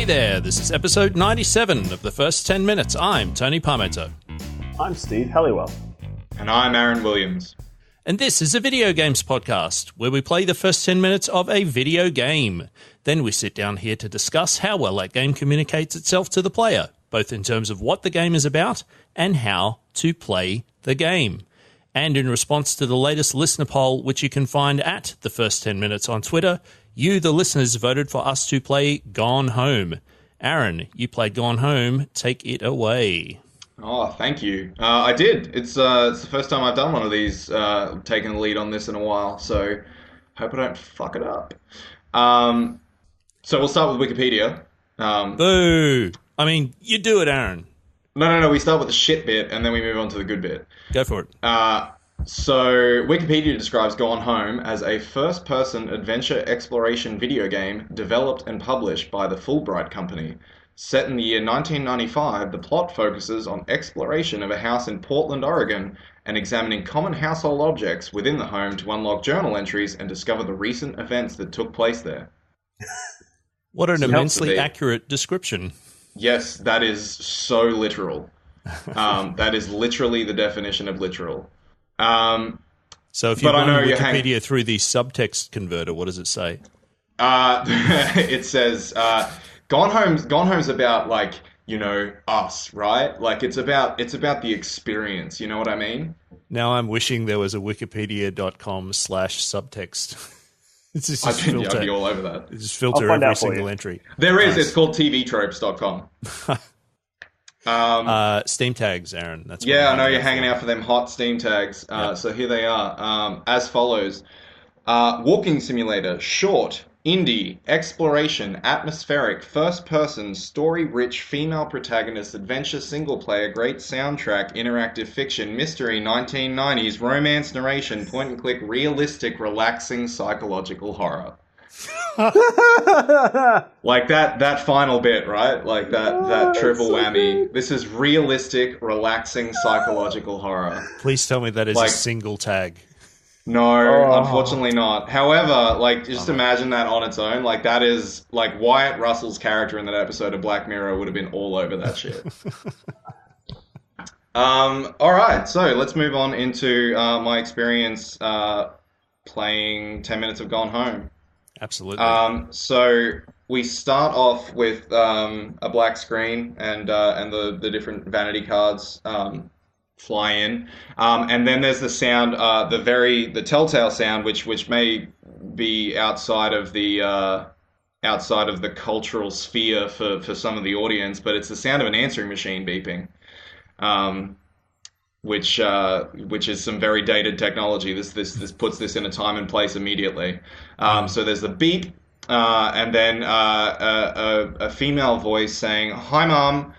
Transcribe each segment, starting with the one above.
Hey there, this is episode 97 of the first 10 minutes. I'm Tony Parmetto. I'm Steve Halliwell. And I'm Aaron Williams. And this is a video games podcast where we play the first 10 minutes of a video game. Then we sit down here to discuss how well that game communicates itself to the player, both in terms of what the game is about and how to play the game. And in response to the latest listener poll, which you can find at the first 10 minutes on Twitter, you, the listeners, voted for us to play Gone Home. Aaron, you played Gone Home. Take it away. Oh, thank you. I did. It's the first time I've done one of these, taking the lead on this in a while, so hope I don't fuck it up. So we'll start with Wikipedia. Boo! I mean, you do it, Aaron. No. We start with the shit bit, and then we move on to the good bit. Go for it. So Wikipedia describes Gone Home as a first-person adventure exploration video game developed and published by the Fullbright Company. Set in the year 1995, the plot focuses on exploration of a house in Portland, Oregon, and examining common household objects within the home to unlock journal entries and discover the recent events that took place there. What an immensely accurate description. Yes, that is so literal. That is literally the definition of literal. So if you run Wikipedia through the subtext converter, what does it say? It says, Gone Home's about, like, you know, us, right? Like, it's about the experience, you know what I mean? Now I'm wishing there was a wikipedia.com/subtext. It's just I'd be all over that. Just filter every single entry. There is. It's called tvtropes.com. Steam tags, Aaron. That's I know you're hanging out for them hot Steam tags. So here they are. As follows. Walking simulator, short, indie, exploration, atmospheric, first-person, story-rich, female protagonist, adventure, single-player, great soundtrack, interactive fiction, mystery, 1990s, romance, narration, point-and-click, realistic, relaxing, psychological horror. Like that final bit, right? Like that triple whammy. This is realistic, relaxing, psychological horror. Please tell me that is a single tag. No, unfortunately not. However, like, just imagine that on its own. Like, that is, like, Wyatt Russell's character in that episode of Black Mirror would have been all over that shit. All right, so let's move on into my experience playing 10 minutes of Gone Home. Absolutely. So we start off with a black screen and the different vanity cards fly in, and then there's the sound, the telltale sound, which may be outside of the cultural sphere for some of the audience, but it's the sound of an answering machine beeping, which is some very dated technology. This puts this in a time and place immediately. So there's the beep, and then a female voice saying, "Hi, Mom.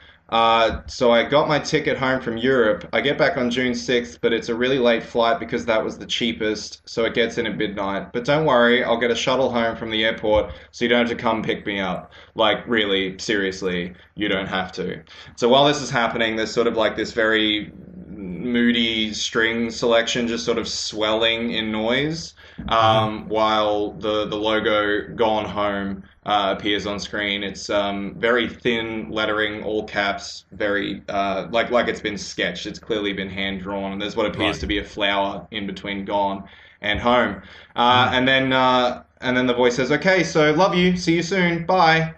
So I got my ticket home from Europe. I get back on June 6th, but it's a really late flight because that was the cheapest, so it gets in at midnight. But don't worry, I'll get a shuttle home from the airport, so you don't have to come pick me up. Like, really, seriously, you don't have to." So while this is happening, there's sort of like this very moody string selection just sort of swelling in noise, while the logo Gone Home appears on screen. It's very thin lettering, all caps, very like it's been sketched. It's clearly been hand drawn, and there's what appears to be a flower in between Gone and Home. And then the voice says, "Okay, so love you, see you soon, bye,"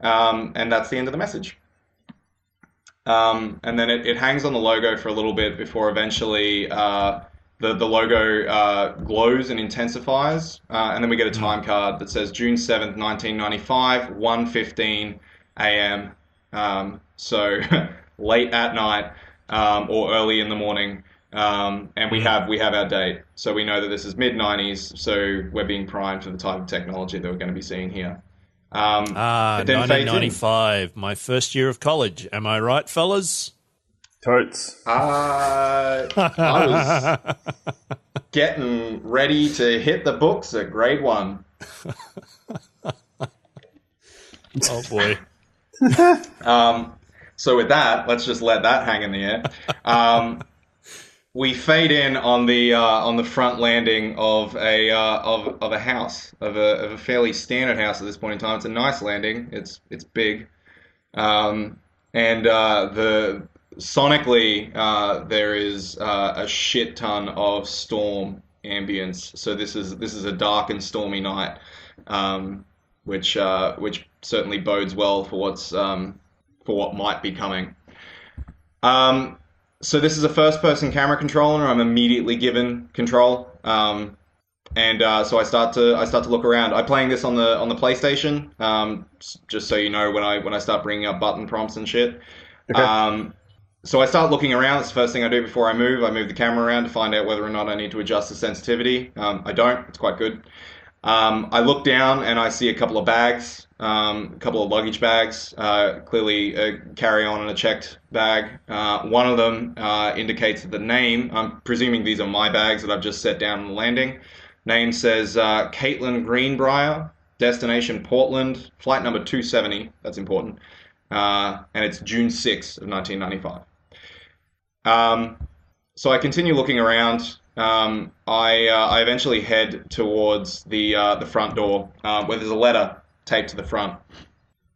and that's the end of the message. And then it hangs on the logo for a little bit before eventually the logo glows and intensifies, and then we get a time card that says June 7th, 1995, 1:15 a.m. So late at night or early in the morning, and we have our date. So we know that this is mid-90s, so we're being primed for the type of technology that we're going to be seeing here. 1995, my first year of college. Am I right, fellas? Totes. I was getting ready to hit the books at grade 1. Oh, boy. So with that, let's just let that hang in the air. we fade in on the front landing of a house of a fairly standard house at this point in time. It's a nice landing. It's big, and the sonically there is a shit ton of storm ambience. So this is a dark and stormy night, which certainly bodes well for what might be coming. So this is a first-person camera controller. I'm immediately given control, so I start to look around. I'm playing this on the PlayStation, just so you know when I start bringing up button prompts and shit. Okay. So I start looking around. That's the first thing I do before I move. I move the camera around to find out whether or not I need to adjust the sensitivity. I don't. It's quite good. I look down and I see a couple of bags, a couple of luggage bags, clearly a carry-on and a checked bag. One of them indicates the name. I'm presuming these are my bags that I've just set down on the landing. Name says Caitlin Greenbrier, destination Portland, flight number 270. That's important. And it's June 6th of 1995. So I continue looking around. I eventually head towards the front door, where there's a letter taped to the front.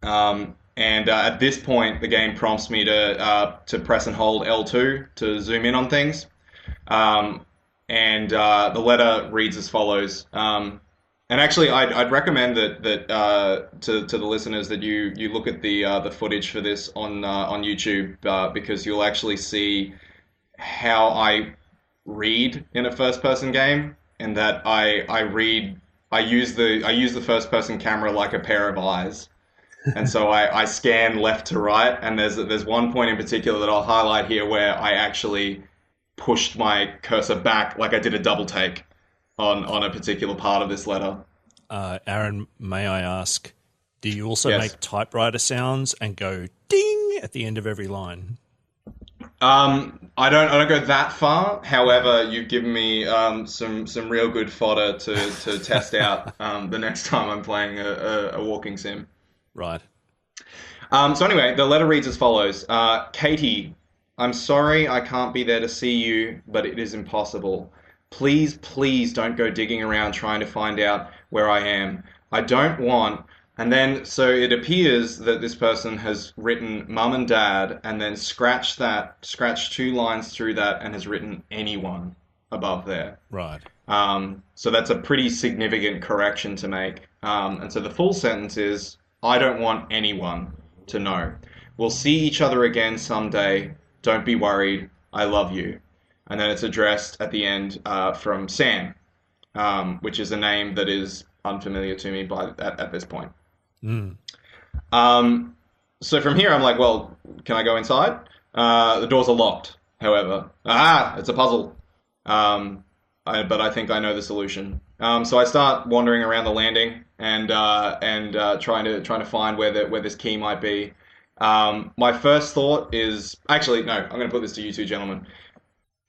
And at this point, the game prompts me to press and hold L2 to zoom in on things. And the letter reads as follows. And actually, I'd recommend that to the listeners that you look at the footage for this on YouTube, because you'll actually see how I read in a first-person game, and that I use the first-person camera like a pair of eyes, and so I scan left to right. And there's one point in particular that I'll highlight here where I actually pushed my cursor back, like I did a double take on a particular part of this letter. Aaron, may I ask, do you also Yes. make typewriter sounds and go ding at the end of every line? I don't go that far. However, you've given me some real good fodder to test out the next time I'm playing a walking sim. Right. So anyway, the letter reads as follows. Katie, I'm sorry I can't be there to see you, but it is impossible. Please, please don't go digging around trying to find out where I am. I don't want... And then, so it appears that this person has written mum and dad, and then scratched 2 lines through that, and has written anyone above there. Right. So that's a pretty significant correction to make. And so the full sentence is, I don't want anyone to know. We'll see each other again someday. Don't be worried. I love you. And then it's addressed at the end from Sam, which is a name that is unfamiliar to me at this point. Mm. So from here, I'm like, well, can I go inside? The doors are locked, however. It's a puzzle. But I think I know the solution. So I start wandering around the landing and trying to find where this key might be. My first thought is... Actually, no, I'm going to put this to you two gentlemen.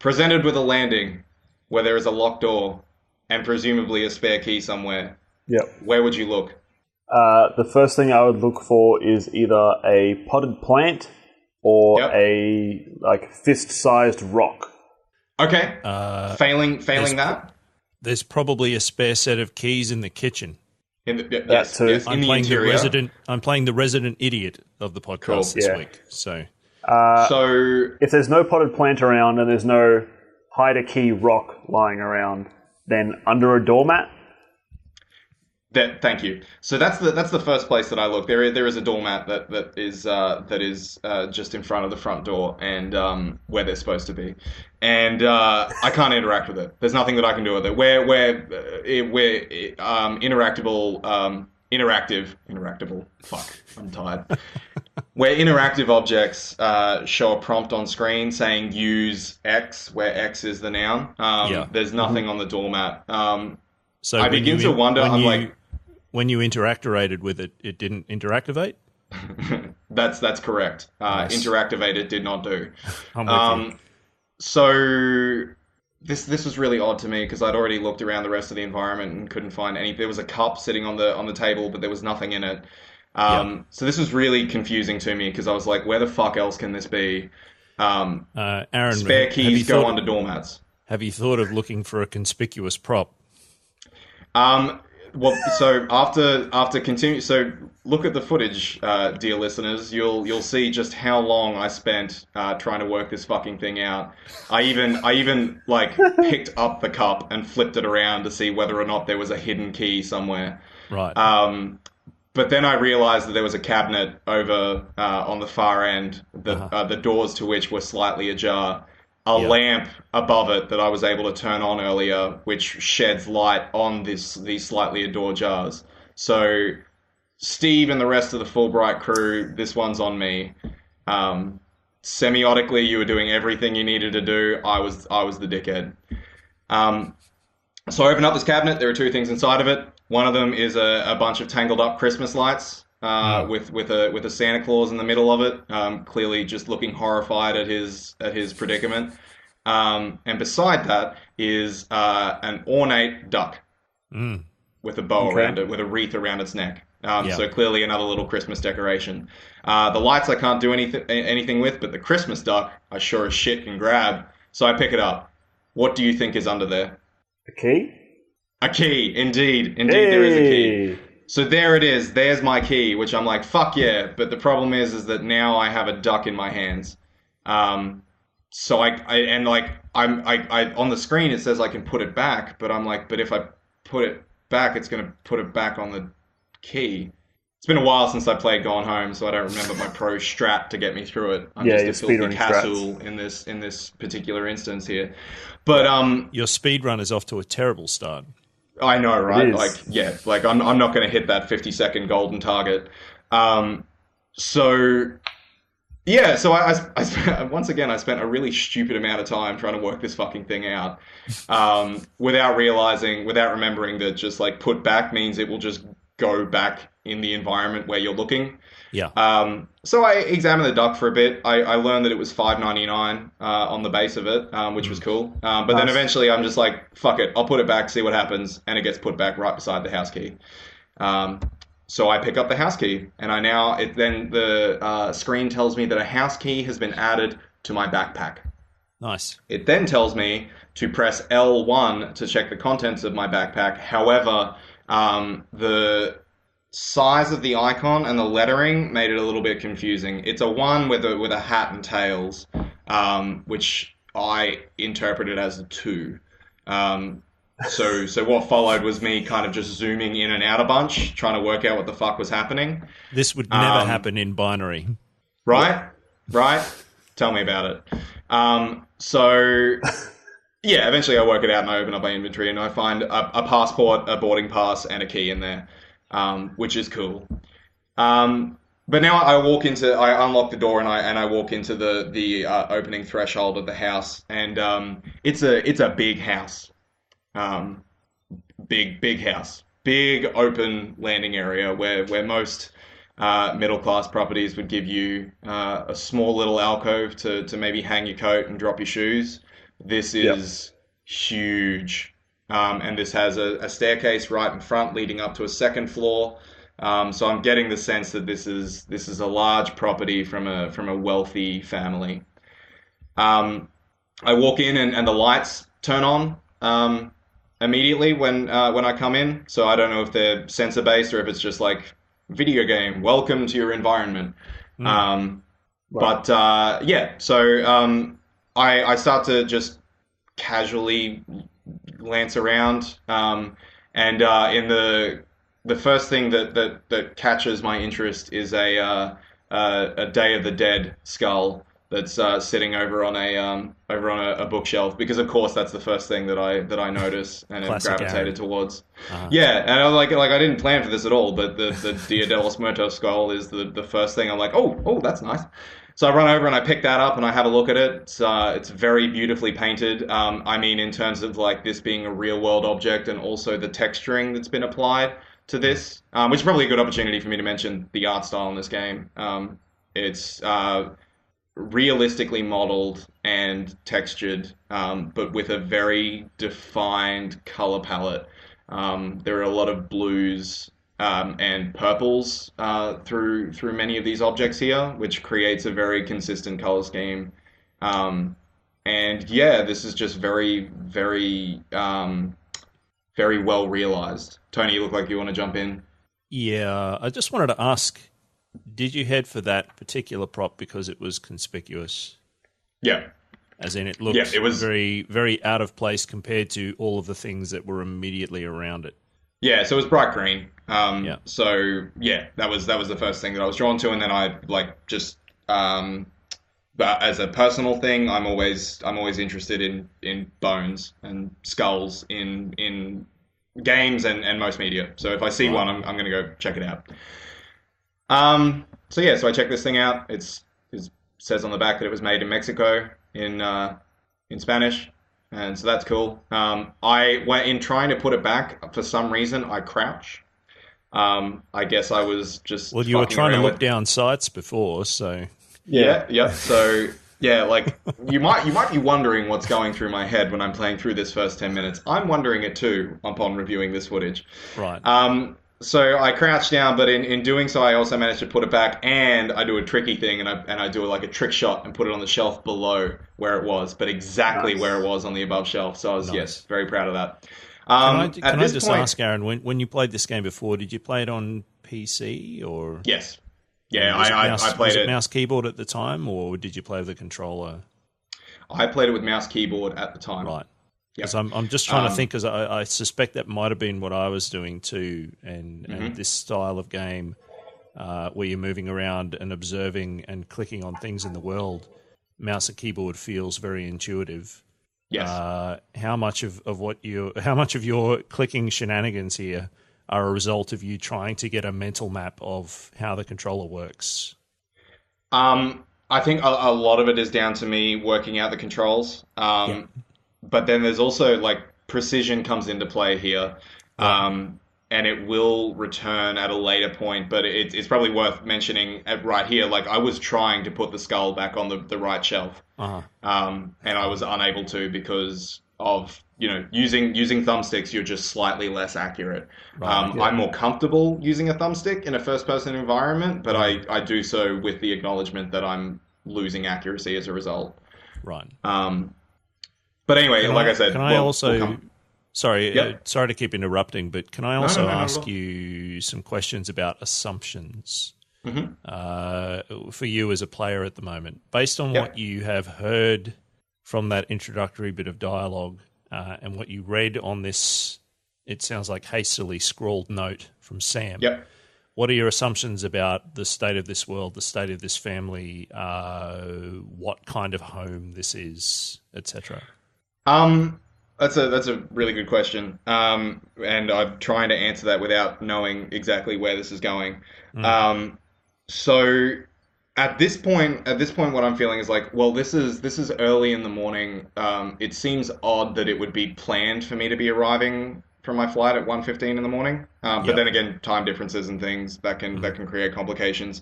Presented with a landing where there is a locked door and presumably a spare key somewhere, Yep. where would you look? The first thing I would look for is either a potted plant or Yep. a fist-sized rock. Okay. Failing that? There's probably a spare set of keys in the kitchen. Yes, too. yes, in the interior. I'm playing the resident idiot of the podcast Cool. this Yeah. week. So So If there's no potted plant around and there's no hide-a-key rock lying around, then under a doormat. thank you. So that's the first place that I look. There is a doormat that is just in front of the front door and where they're supposed to be, and I can't interact with it. There's nothing that I can do with it. We're interactive. Fuck, I'm tired. Where interactive objects show a prompt on screen saying use X, where X is the noun. There's nothing on the doormat. so I begin to wonder. When you interacted with it, it didn't interactivate? That's correct. Nice. Interactivate it did not do. I'm with you. So this was really odd to me because I'd already looked around the rest of the environment and couldn't find any. There was a cup sitting on the table, but there was nothing in it. So this was really confusing to me because I was like, where the fuck else can this be? Aaron, spare have keys you go thought, under doormats. have you thought of looking for a conspicuous prop? Well, so after continue, so look at the footage, dear listeners. You'll see just how long I spent trying to work this fucking thing out. I even like picked up the cup and flipped it around to see whether or not there was a hidden key somewhere. Right. But then I realized that there was a cabinet over on the far end, the doors to which were slightly ajar. A lamp above it that I was able to turn on earlier, which sheds light on these slightly ajar jars. So, Steve and the rest of the Fullbright crew, this one's on me. Semiotically, you were doing everything you needed to do. I was the dickhead. So I open up this cabinet. There are two things inside of it. One of them is a bunch of tangled up Christmas lights with a Santa Claus in the middle of it, clearly just looking horrified at his predicament. And beside that is an ornate duck with a bow around it, with a wreath around its neck. So clearly another little Christmas decoration. The lights I can't do anything with, but the Christmas duck I sure as shit can grab. So I pick it up. What do you think is under there? A key? A key, indeed. There is a key. So there it is. There's my key, which I'm like, fuck yeah. But the problem is that now I have a duck in my hands. So I on the screen it says I can put it back, but I'm like, but if I put it back, it's going to put it back on the key. It's been a while since I played Gone Home, so I don't remember my pro strat to get me through it. I'm just a filthy castle in this particular instance here. But your speedrun is off to a terrible start. I know, right? Like I'm not going to hit that 50-second golden target. So I spent, once again, I spent a really stupid amount of time trying to work this fucking thing out, without remembering that just like put back means it will just go back in the environment where you're looking. Yeah. So I examined the duck for a bit. I learned that it was $5.99 on the base of it, which was cool. But then eventually I'm just like, fuck it, I'll put it back, see what happens, and it gets put back right beside the house key. So I pick up the house key, and then the screen tells me that a house key has been added to my backpack. Nice. It then tells me to press L1 to check the contents of my backpack. However, the size of the icon and the lettering made it a little bit confusing. It's a 1 with a hat and tails, which I interpreted as a 2. So what followed was me kind of just zooming in and out a bunch, trying to work out what the fuck was happening. This would never happen in binary. Right? Tell me about it. Eventually I work it out and I open up my inventory and I find a passport, a boarding pass, and a key in there, which is cool. But now I unlock the door and I walk into the opening threshold of the house, and it's a big house. Big house, big open landing area where most middle class properties would give you a small little alcove to maybe hang your coat and drop your shoes. This is huge, and this has a staircase right in front leading up to a second floor. So I'm getting the sense that this is a large property from a wealthy family. I walk in and the lights turn on immediately when I come in. So I don't know if they're sensor based or if it's just like video game. Welcome to your environment. But so I start to just casually glance around, and in the first thing that catches my interest is a Day of the Dead skull that's sitting over on a bookshelf, because of course that's the first thing that I notice and have gravitated towards. Yeah, and I was like I didn't plan for this at all, but the Dia de los Muertos skull is the first thing. I'm like, oh, that's nice. So I run over and I pick that up and I have a look at it. It's very beautifully painted. I mean, in terms of like this being a real world object, and also the texturing that's been applied to this, which is probably a good opportunity for me to mention the art style in this game. It's realistically modeled and textured, but with a very defined color palette. There are a lot of blues and purples through many of these objects here, which creates a very consistent color scheme. And yeah, this is just very, very, very well realized. Tony, you look like you want to jump in. Yeah, I just wanted to ask, did you head for that particular prop because it was conspicuous? Yeah. As in, it looked it was very, very out of place compared to all of the things that were immediately around it. Yeah, so it was bright green. Yeah. So yeah, that was the first thing that I was drawn to, and then I like just but as a personal thing, I'm always interested in bones and skulls in games and most media. So if I see one, I'm going to go check it out. So yeah, so I checked this thing out. It says on the back that it was made in Mexico in Spanish, and so that's cool. I went in trying to put it back. For some reason, I crouch. I guess I was just you were trying to look down sights before, so yeah. So yeah, like you might be wondering what's going through my head when I'm playing through this first 10 minutes. I'm wondering it too upon reviewing this footage. Right. So I crouch down, but in doing so, I also managed to put it back, and I do a tricky thing, and I do like a trick shot and put it on the shelf below where it was, but exactly where it was on the above shelf. So I was very proud of that. Can I just ask, Aaron, when you played this game before, did you play it on PC or? Yes. Yeah, I played was it. Mouse keyboard at the time, or did you play with a controller? I played it with mouse keyboard at the time. Right. Because I'm just trying to think, because I suspect that might have been what I was doing too, and this style of game where you're moving around and observing and clicking on things in the world, mouse and keyboard feels very intuitive. Yes. How much of your clicking shenanigans here are a result of you trying to get a mental map of how the controller works? I think a lot of it is down to me working out the controls. But then there's also like precision comes into play here. And it will return at a later point, but it's probably worth mentioning right here. Like I was trying to put the skull back on the right shelf, and I was unable to because of using thumbsticks. You're just slightly less accurate. I'm more comfortable using a thumbstick in a first-person environment, but I do so with the acknowledgement that I'm losing accuracy as a result. Right. But anyway, I said, can I also? Sorry, Yep. sorry to keep interrupting, but can I also No, ask you some questions about assumptions for you as a player at the moment? Based on what you have heard from that introductory bit of dialogue and what you read on this, it sounds like hastily scrawled note from Sam. Yep. What are your assumptions about the state of this world, the state of this family, what kind of home this is, etc.? That's a really good question, and I'm trying to answer that without knowing exactly where this is going. So at this point, what I'm feeling is like, well, this is early in the morning. It seems odd that it would be planned for me to be arriving from my flight at 1:15 in the morning. But then again, time differences and things that can create complications.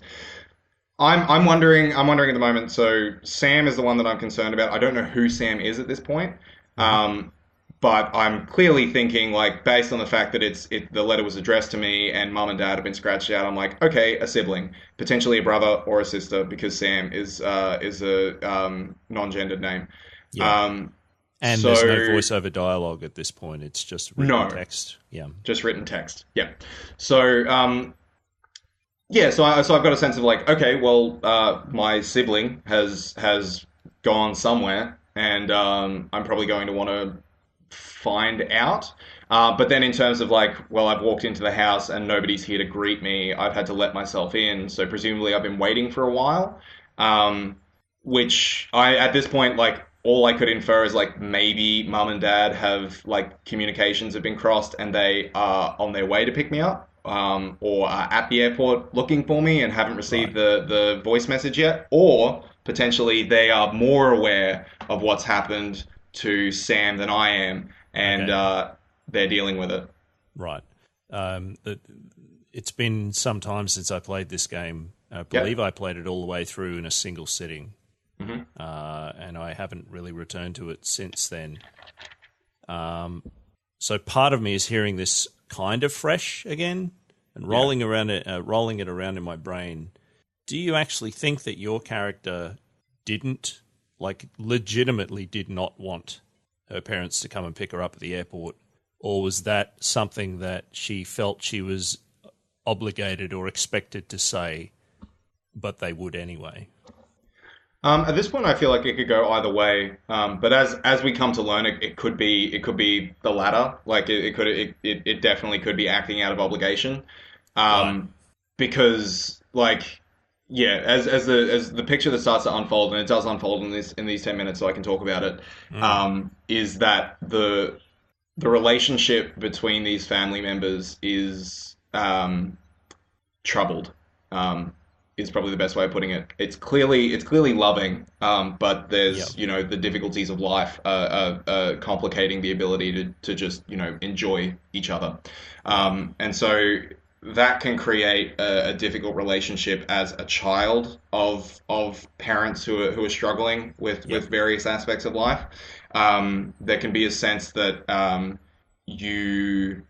I'm wondering at the moment. So Sam is the one that I'm concerned about. I don't know who Sam is at this point. But I'm clearly thinking, like, based on the fact that the letter was addressed to me and mum and dad have been scratched out, I'm like, okay, a sibling, potentially a brother or a sister, because Sam is a non-gendered name. Yeah. And there's no voiceover dialogue at this point. It's just written text. Yeah. Just written text. Yeah. So, so I've got a sense of like, okay, well, my sibling has gone somewhere, and I'm probably going to want to find out. But then in terms of like, well, I've walked into the house and nobody's here to greet me. I've had to let myself in. So presumably I've been waiting for a while, which at this point, like, all I could infer is like maybe mum and dad have like communications have been crossed and they are on their way to pick me up, or are at the airport looking for me and haven't received the voice message yet, or potentially they are more aware of what's happened to Sam than I am, and they're dealing with it. Right. It's been some time since I played this game. I believe I played it all the way through in a single sitting, and I haven't really returned to it since then. So part of me is hearing this kind of fresh again and rolling it around in my brain. Do you actually think that your character didn't like legitimately did not want her parents to come and pick her up at the airport? Or was that something that she felt she was obligated or expected to say, but they would anyway? At this point, I feel like it could go either way. But as we come to learn, it could be the latter. Like it definitely could be acting out of obligation. Right. Because like yeah, as the picture that starts to unfold, and it does unfold in these 10 minutes, so I can talk about it. Is that the relationship between these family members is troubled. Is probably the best way of putting it. It's clearly loving, but there's the difficulties of life are complicating the ability to just enjoy each other, and so that can create a difficult relationship as a child of parents who are struggling with various aspects of life. There can be a sense that you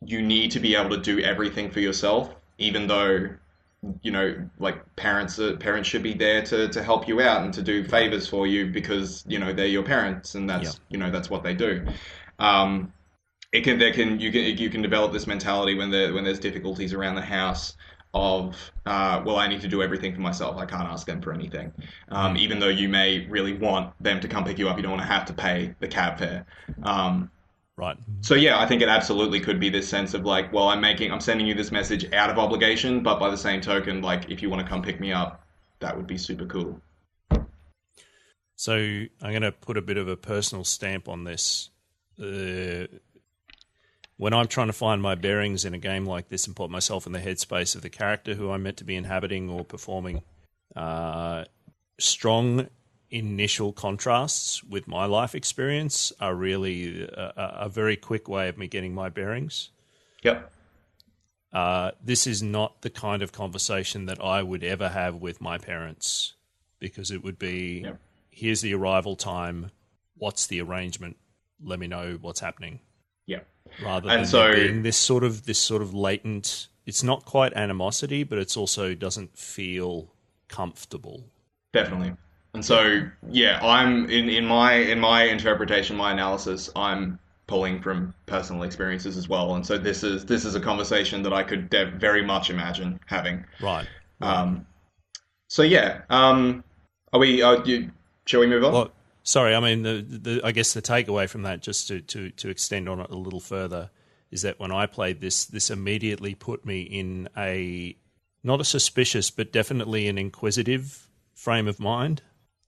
need to be able to do everything for yourself, even though like parents should be there to help you out and to do favors for you because they're your parents and that's that's what they do. You can develop this mentality when there's difficulties around the house of well, I need to do everything for myself. I can't ask them for anything, even though you may really want them to come pick you up. You don't want to have to pay the cab fare. Right. So yeah, I think it absolutely could be this sense of like, well, I'm sending you this message out of obligation, but by the same token, like if you want to come pick me up, that would be super cool. So I'm going to put a bit of a personal stamp on this. When I'm trying to find my bearings in a game like this and put myself in the headspace of the character who I'm meant to be inhabiting or performing, strong initial contrasts with my life experience are really a very quick way of me getting my bearings. Yep. This is not the kind of conversation that I would ever have with my parents, because it would be, here's the arrival time, what's the arrangement, let me know what's happening. Yeah. Rather than there being this sort of latent, it's not quite animosity, but it's also doesn't feel comfortable. Definitely. And so, yeah, I'm in my interpretation, my analysis, I'm pulling from personal experiences as well. And so this is a conversation that I could very much imagine having. Right. So yeah, shall we move on? Well, sorry, I mean, I guess the takeaway from that, just to extend on it a little further, is that when I played this immediately put me in not a suspicious, but definitely an inquisitive frame of mind.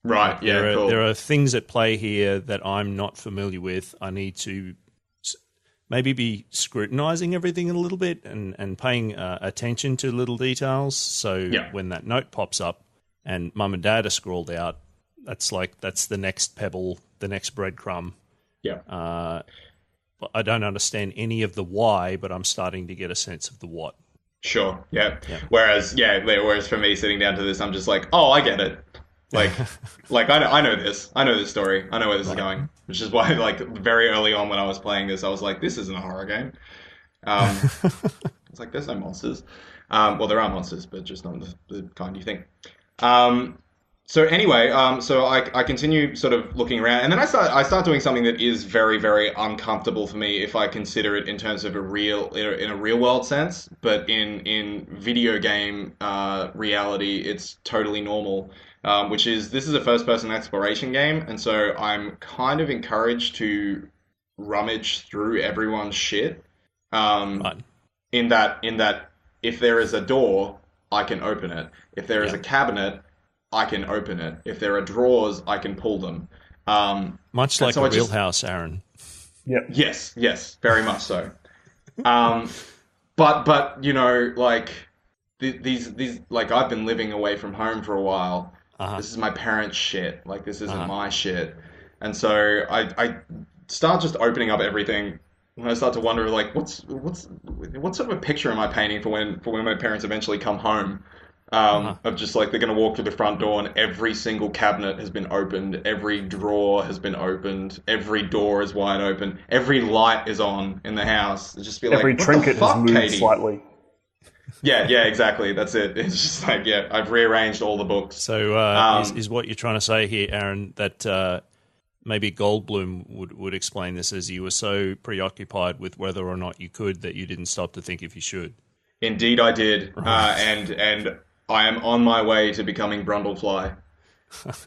Right, yeah, cool. There are things at play here that I'm not familiar with. I need to maybe be scrutinizing everything a little bit and paying attention to little details. So when that note pops up and mum and dad are scrawled out, that's the next pebble, the next breadcrumb. Yeah. I don't understand any of the why, but I'm starting to get a sense of the what. Sure, yeah. Whereas for me sitting down to this, I'm just like, oh, I get it. Like I know this. I know this story. I know where this is going. Which is why, like, very early on when I was playing this, I was like, this isn't a horror game. It's like, there's no monsters. Well, there are monsters, but just not the kind you think. So anyway, so I continue sort of looking around, and then I start doing something that is very, very uncomfortable for me if I consider it in terms of in a real world sense, but in video game reality, it's totally normal. Which is, this is a first-person exploration game, and so I'm kind of encouraged to rummage through everyone's shit. Right. In that, if there is a door, I can open it. If there is a cabinet, I can open it. If there are drawers, I can pull them. Much like a real house, Aaron. Yep. Yes, very much so. But like these like, I've been living away from home for a while. This is my parents' shit. Like, this isn't my shit. And so I start just opening up everything. And I start to wonder, like, what sort of a picture am I painting for when my parents eventually come home? Of just like, they're going to walk through the front door and every single cabinet has been opened, every drawer has been opened, every door is wide open, every light is on in the house. It's just be like, every what trinket the fuck, has moved Katie? slightly. Yeah, exactly. That's it. It's just like, yeah, I've rearranged all the books. So Um, is what you're trying to say here, Aaron, that maybe Goldblum would explain this as you were so preoccupied with whether or not you could that you didn't stop to think if you should. Indeed, I did, Right. and I am on my way to becoming Brundlefly.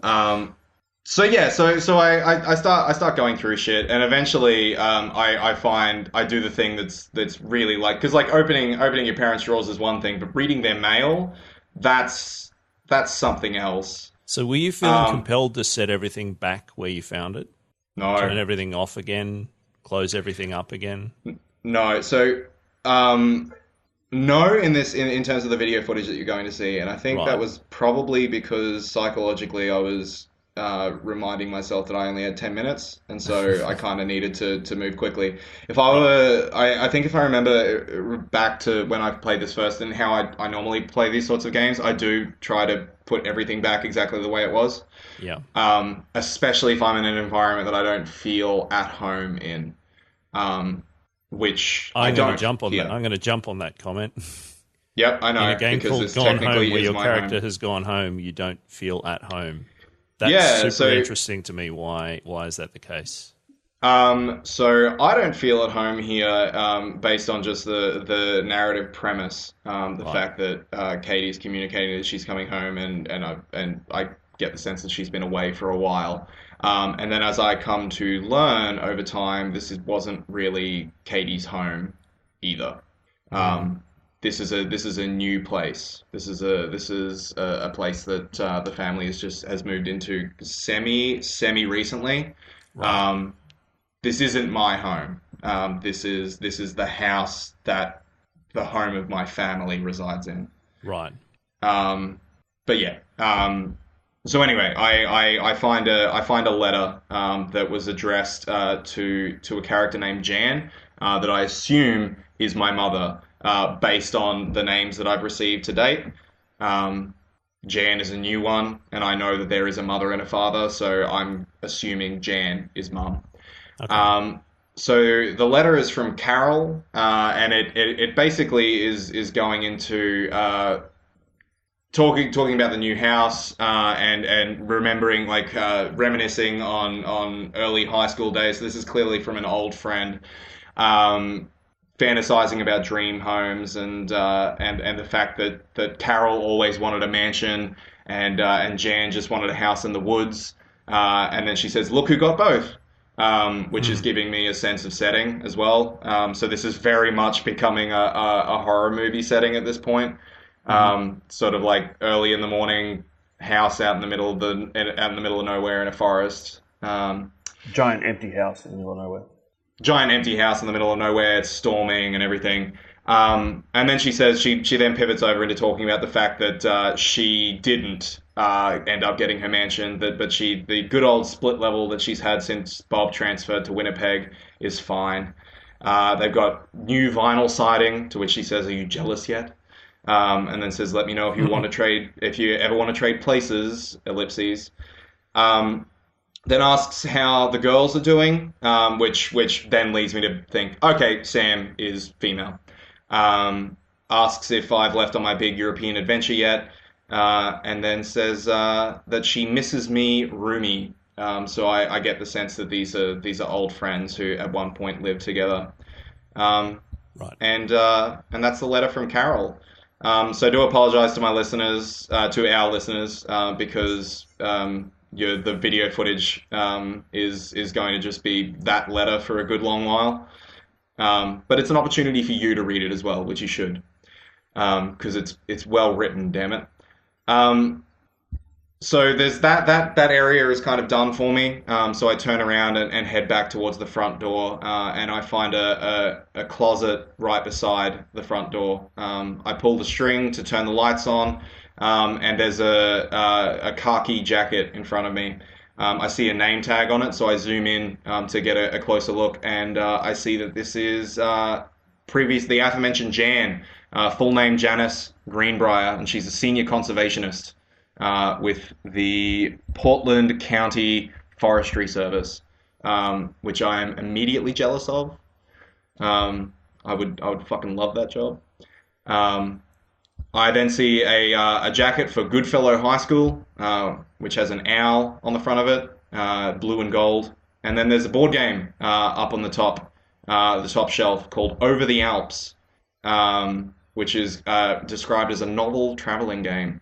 Um, so yeah, so I start going through shit, and eventually I find I do the thing that's really like, because like opening your parents' drawers is one thing, but reading their mail, that's that's something else. So were you feeling Um, compelled to set everything back where you found it? Turn no, everything off again? Close everything up again? no. So um, no, in terms of the video footage that you're going to see, and I think that Right. was probably because psychologically I was reminding myself that I only had 10 minutes, and so I kind of needed to move quickly. If I Right. were, I think if I remember back to when I played this first and how I normally play these sorts of games, I do try to put everything back exactly the way it was, Yeah. especially if I'm in an environment that I don't feel at home in, um, which I I'm going to don't jump on that. here. I'm going to jump on that comment. Yep, I In a know, game because called this Gone Home, technically where is your my character home. has gone home, you don't feel at home. That's Yeah, super so interesting to me. Why is that the case? so I don't feel at home here, based on just the narrative premise, the Right. fact that Katie's communicating that she's coming home, and I get the sense that she's been away for a while. And then as I come to learn over time, wasn't really Katie's home either. Mm. Um, this is a new place. This is a place that the family has moved into semi recently. Right. Um, this isn't my home. This is the house that the home of my family resides in. Right. Um, but yeah. So anyway, I find a letter that was addressed to a character named Jan, that I assume is my mother, based on the names that I've received to date. Um, Jan is a new one, and I know that there is a mother and a father, so I'm assuming Jan is mum. Okay. Um, so the letter is from Carol, and it basically is going into talking about the new house, and remembering, like, reminiscing on early high school days. So this is clearly from an old friend, um, fantasizing about dream homes, and the fact that Carol always wanted a mansion, and Jan just wanted a house in the woods. And then she says, "Look who got both." Which is Hmm. giving me a sense of setting as well. So this is very much becoming a horror movie setting at this point. Hmm. Sort of like early in the morning, house out in the middle of nowhere in a forest. Giant empty house in the middle of nowhere. Giant empty house in the middle of nowhere. It's storming and everything. And then she says she then pivots over into talking about the fact that she didn't end up getting her mansion, but the good old split level that she's had since Bob transferred to Winnipeg is fine. They've got new vinyl siding, to which she says, "Are you jealous yet?" And then says, "Let me know if you ever want to trade places." Ellipses. Um, then asks how the girls are doing, which then leads me to think, okay, Sam is female. Asks if I've left on my big European adventure yet, and then says that she misses me roomy. So I get the sense that these are old friends who at one point lived together. Um, Right. and that's the letter from Carol. So I do apologize to my listeners, to our listeners, because the video footage is going to just be that letter for a good long while. But it's an opportunity for you to read it as well, which you should, because it's well written. Damn it. Um, so there's that area is kind of done for me. So I turn around and head back towards the front door, and I find a closet right beside the front door. I pull the string to turn the lights on, and there's a khaki jacket in front of me. I see a name tag on it, so I zoom in to get a closer look, and I see that this is previously aforementioned Jan, full name Janice Greenbrier, and she's a senior conservationist with the Portland County Forestry Service, which I am immediately jealous of. I would fucking love that job. Um, I then see a jacket for Goodfellow High School, which has an owl on the front of it, blue and gold. And then there's a board game up on the top shelf called Over the Alps, which is described as a novel traveling game.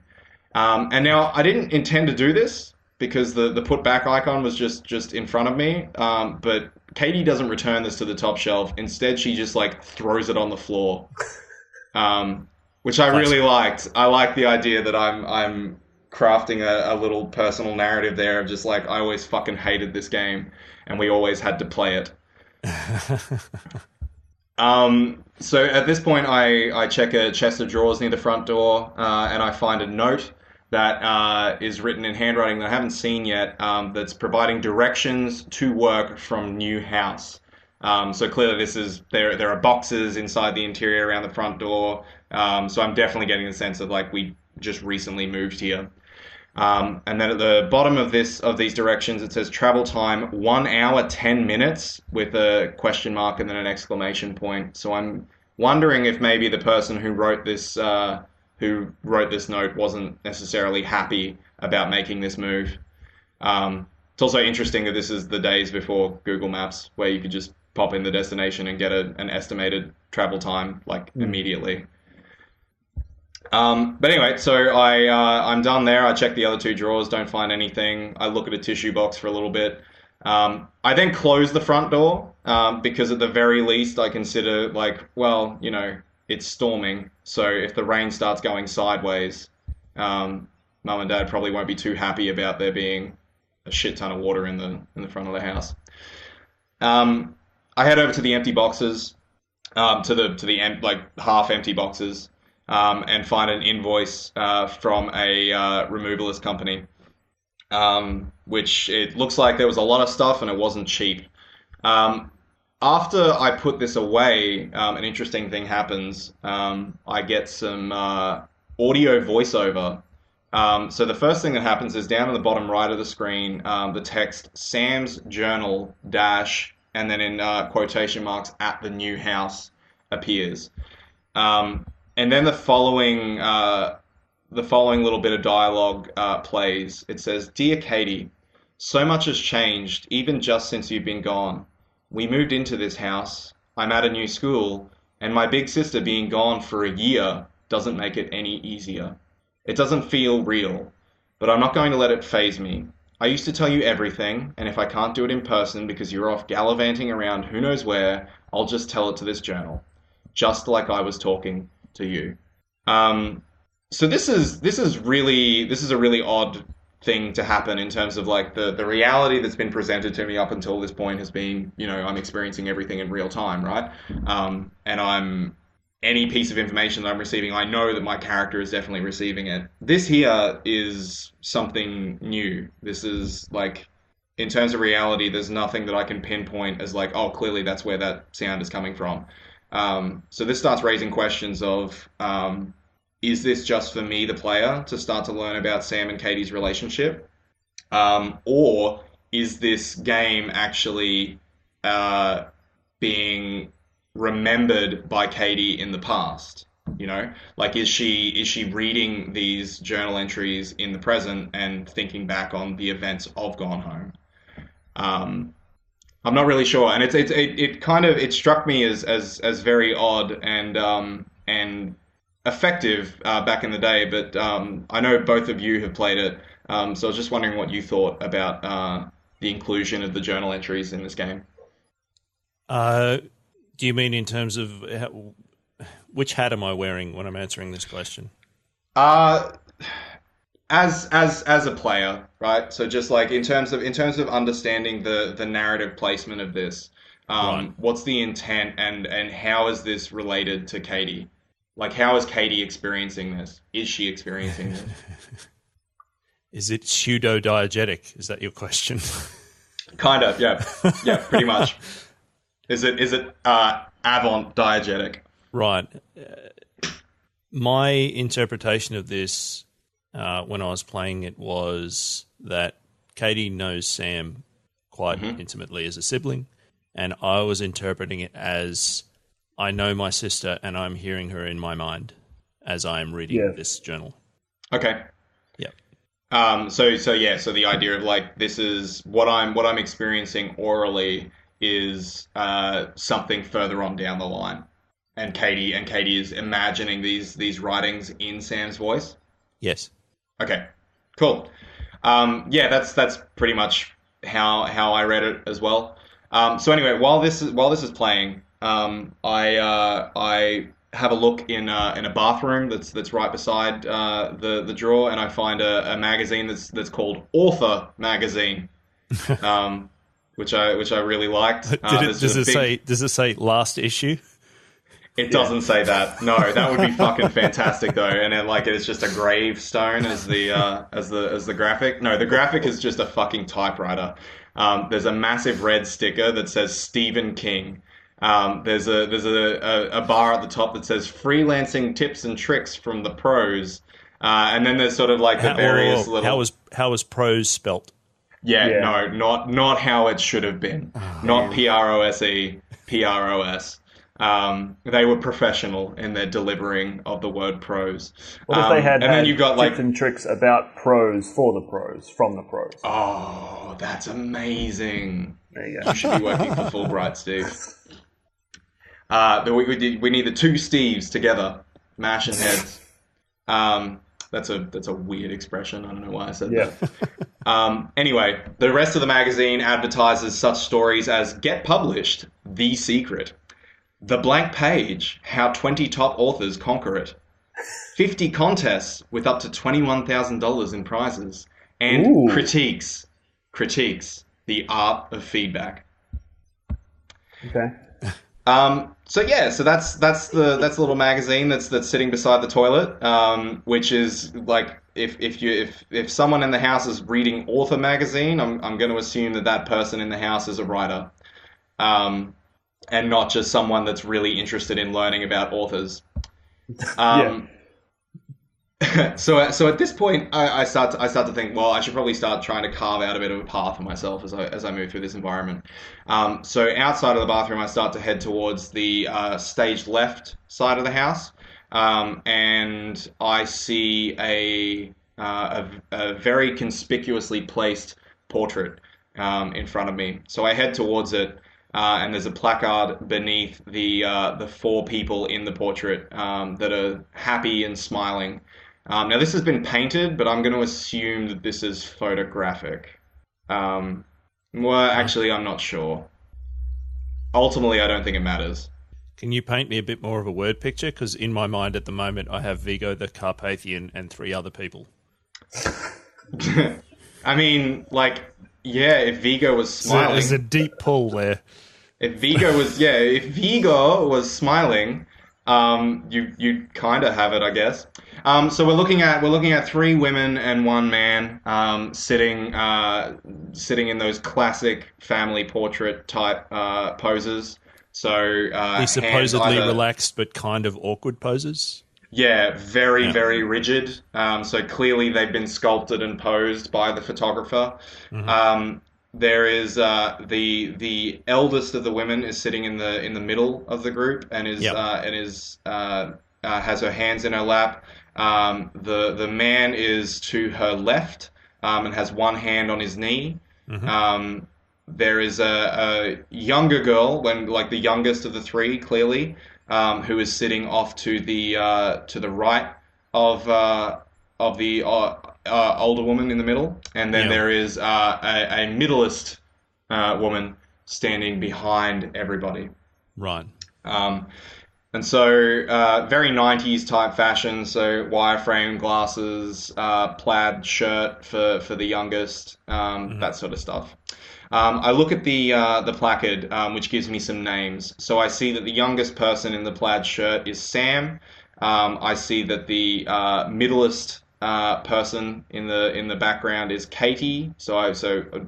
And now I didn't intend to do this because the put back icon was just in front of me. But Katie doesn't return this to the top shelf. Instead, she just like throws it on the floor, which I really liked. I like the idea that I'm crafting a little personal narrative there of just like, I always fucking hated this game and we always had to play it. So at this point, I check a chest of drawers near the front door, and I find a note that is written in handwriting that I haven't seen yet, that's providing directions to work from new house. So clearly there are boxes inside the interior around the front door, so I'm definitely getting the sense of like we just recently moved here. And then at the bottom of these directions, it says travel time 1 hour 10 minutes with a question mark and then an exclamation point. So I'm wondering if maybe the person who wrote this note wasn't necessarily happy about making this move. It's also interesting that this is the days before Google Maps, where you could just pop in the destination and get an estimated travel time like immediately. But anyway, so I'm done there. I check the other two drawers, don't find anything. I look at a tissue box for a little bit. I then close the front door because at the very least I consider like, well, you know, it's storming. So if the rain starts going sideways, Mum and Dad probably won't be too happy about there being a shit ton of water in the front of the house. I head over to the empty boxes, to the like half empty boxes. And find an invoice from a removalist company, which it looks like there was a lot of stuff and it wasn't cheap. After I put this away, an interesting thing happens. I get some audio voiceover. So the first thing that happens is down in the bottom right of the screen, the text Sam's Journal dash, and then in quotation marks, at the new house appears. And then the following little bit of dialogue plays. It says, "Dear Katie, so much has changed, even just since you've been gone. We moved into this house, I'm at a new school, and my big sister being gone for a year doesn't make it any easier. It doesn't feel real, but I'm not going to let it faze me. I used to tell you everything, and if I can't do it in person because you're off gallivanting around who knows where, I'll just tell it to this journal. Just like I was talking to you." So this is a really odd thing to happen in terms of like the reality that's been presented to me up until this point has been, you know, I'm experiencing everything in real time, right? And any piece of information that I'm receiving, I know that my character is definitely receiving it. This here is something new. This is like, in terms of reality, there's nothing that I can pinpoint as like, oh, clearly that's where that sound is coming from. So this starts raising questions of, is this just for me, the player, to start to learn about Sam and Katie's relationship? Or is this game actually being remembered by Katie in the past? You know, like, is she reading these journal entries in the present and thinking back on the events of Gone Home? I'm not really sure, and it struck me as very odd and effective back in the day. But I know both of you have played it, so I was just wondering what you thought about the inclusion of the journal entries in this game. Do you mean in terms of which hat am I wearing when I'm answering this question? As a player, right? So just like in terms of understanding the narrative placement of this, right. What's the intent and how is this related to Katie? Like, how is Katie experiencing this? Is she experiencing this? Is it pseudo-diegetic? Is that your question? Kind of, yeah. Yeah, pretty much. Is it avant-diegetic? Right. My interpretation of this when I was playing it was that Katie knows Sam quite intimately as a sibling, and I was interpreting it as I know my sister and I'm hearing her in my mind. as I am reading this journal. Okay. Yeah. So the idea of like this is what I'm experiencing orally is something further on down the line, and Katie is imagining these writings in Sam's voice. Yes. Okay. Cool. That's pretty much how I read it as well. So anyway, while this is playing, I have a look in a bathroom that's right beside the drawer, and I find a magazine that's called Author Magazine, which I really liked. Does it say last issue? It doesn't say that. No, that would be fucking fantastic though. And then like it's just a gravestone as the graphic. No, the graphic is just a fucking typewriter. There's a massive red sticker that says Stephen King. There's a bar at the top that says freelancing tips and tricks from the pros. And then there's sort of like the various little. How was prose spelt? Yeah, no, not how it should have been. Not PROSE, PROS. They were professional in their delivering of the word prose. What if they had then you've got tips and tricks about pros for the pros, from the pros? Oh, that's amazing. There you go. You should be working for Fullbright, Steve. We need the two Steves together, mashing heads. That's a weird expression. I don't know why I said that. Anyway, the rest of the magazine advertises such stories as Get Published, The Secret, The Blank Page, How 20 Top Authors Conquer It, 50 Contests with up to $21,000 in prizes, and Critiques, The Art of Feedback. Okay. So that's the little magazine that's sitting beside the toilet, which is like if someone in the house is reading Author Magazine, I'm going to assume that person in the house is a writer, and not just someone that's really interested in learning about authors. So at this point, I start to think, well, I should probably start trying to carve out a bit of a path for myself as I move through this environment. So outside of the bathroom, I start to head towards the stage left side of the house, and I see a very conspicuously placed portrait in front of me. So I head towards it. And there's a placard beneath the four people in the portrait that are happy and smiling. Now, this has been painted, but I'm going to assume that this is photographic. Well, actually, I'm not sure. Ultimately, I don't think it matters. Can you paint me a bit more of a word picture? Because in my mind at the moment, I have Vigo the Carpathian and 3 other people. I mean, like, yeah, if Vigo was smiling... There's a deep pull there. If Vigo was smiling, you kind of have it, I guess. So we're looking at 3 women and 1 man sitting in those classic family portrait type poses. So These supposedly relaxed but kind of awkward poses. Yeah, very rigid. So clearly they've been sculpted and posed by the photographer. Mm-hmm. There is the eldest of the women is sitting in the middle of the group and has her hands in her lap. The man is to her left and has one hand on his knee. Mm-hmm. There is a younger girl, the youngest of the 3, clearly, who is sitting off to the right of the older woman in the middle, and then there is a middleist woman standing behind everybody. Right. And so very 90s type fashion, so wireframe glasses, plaid shirt for the youngest, that sort of stuff. I look at the placard, which gives me some names. So I see that the youngest person in the plaid shirt is Sam. I see that the middleist person in the background is Katie. So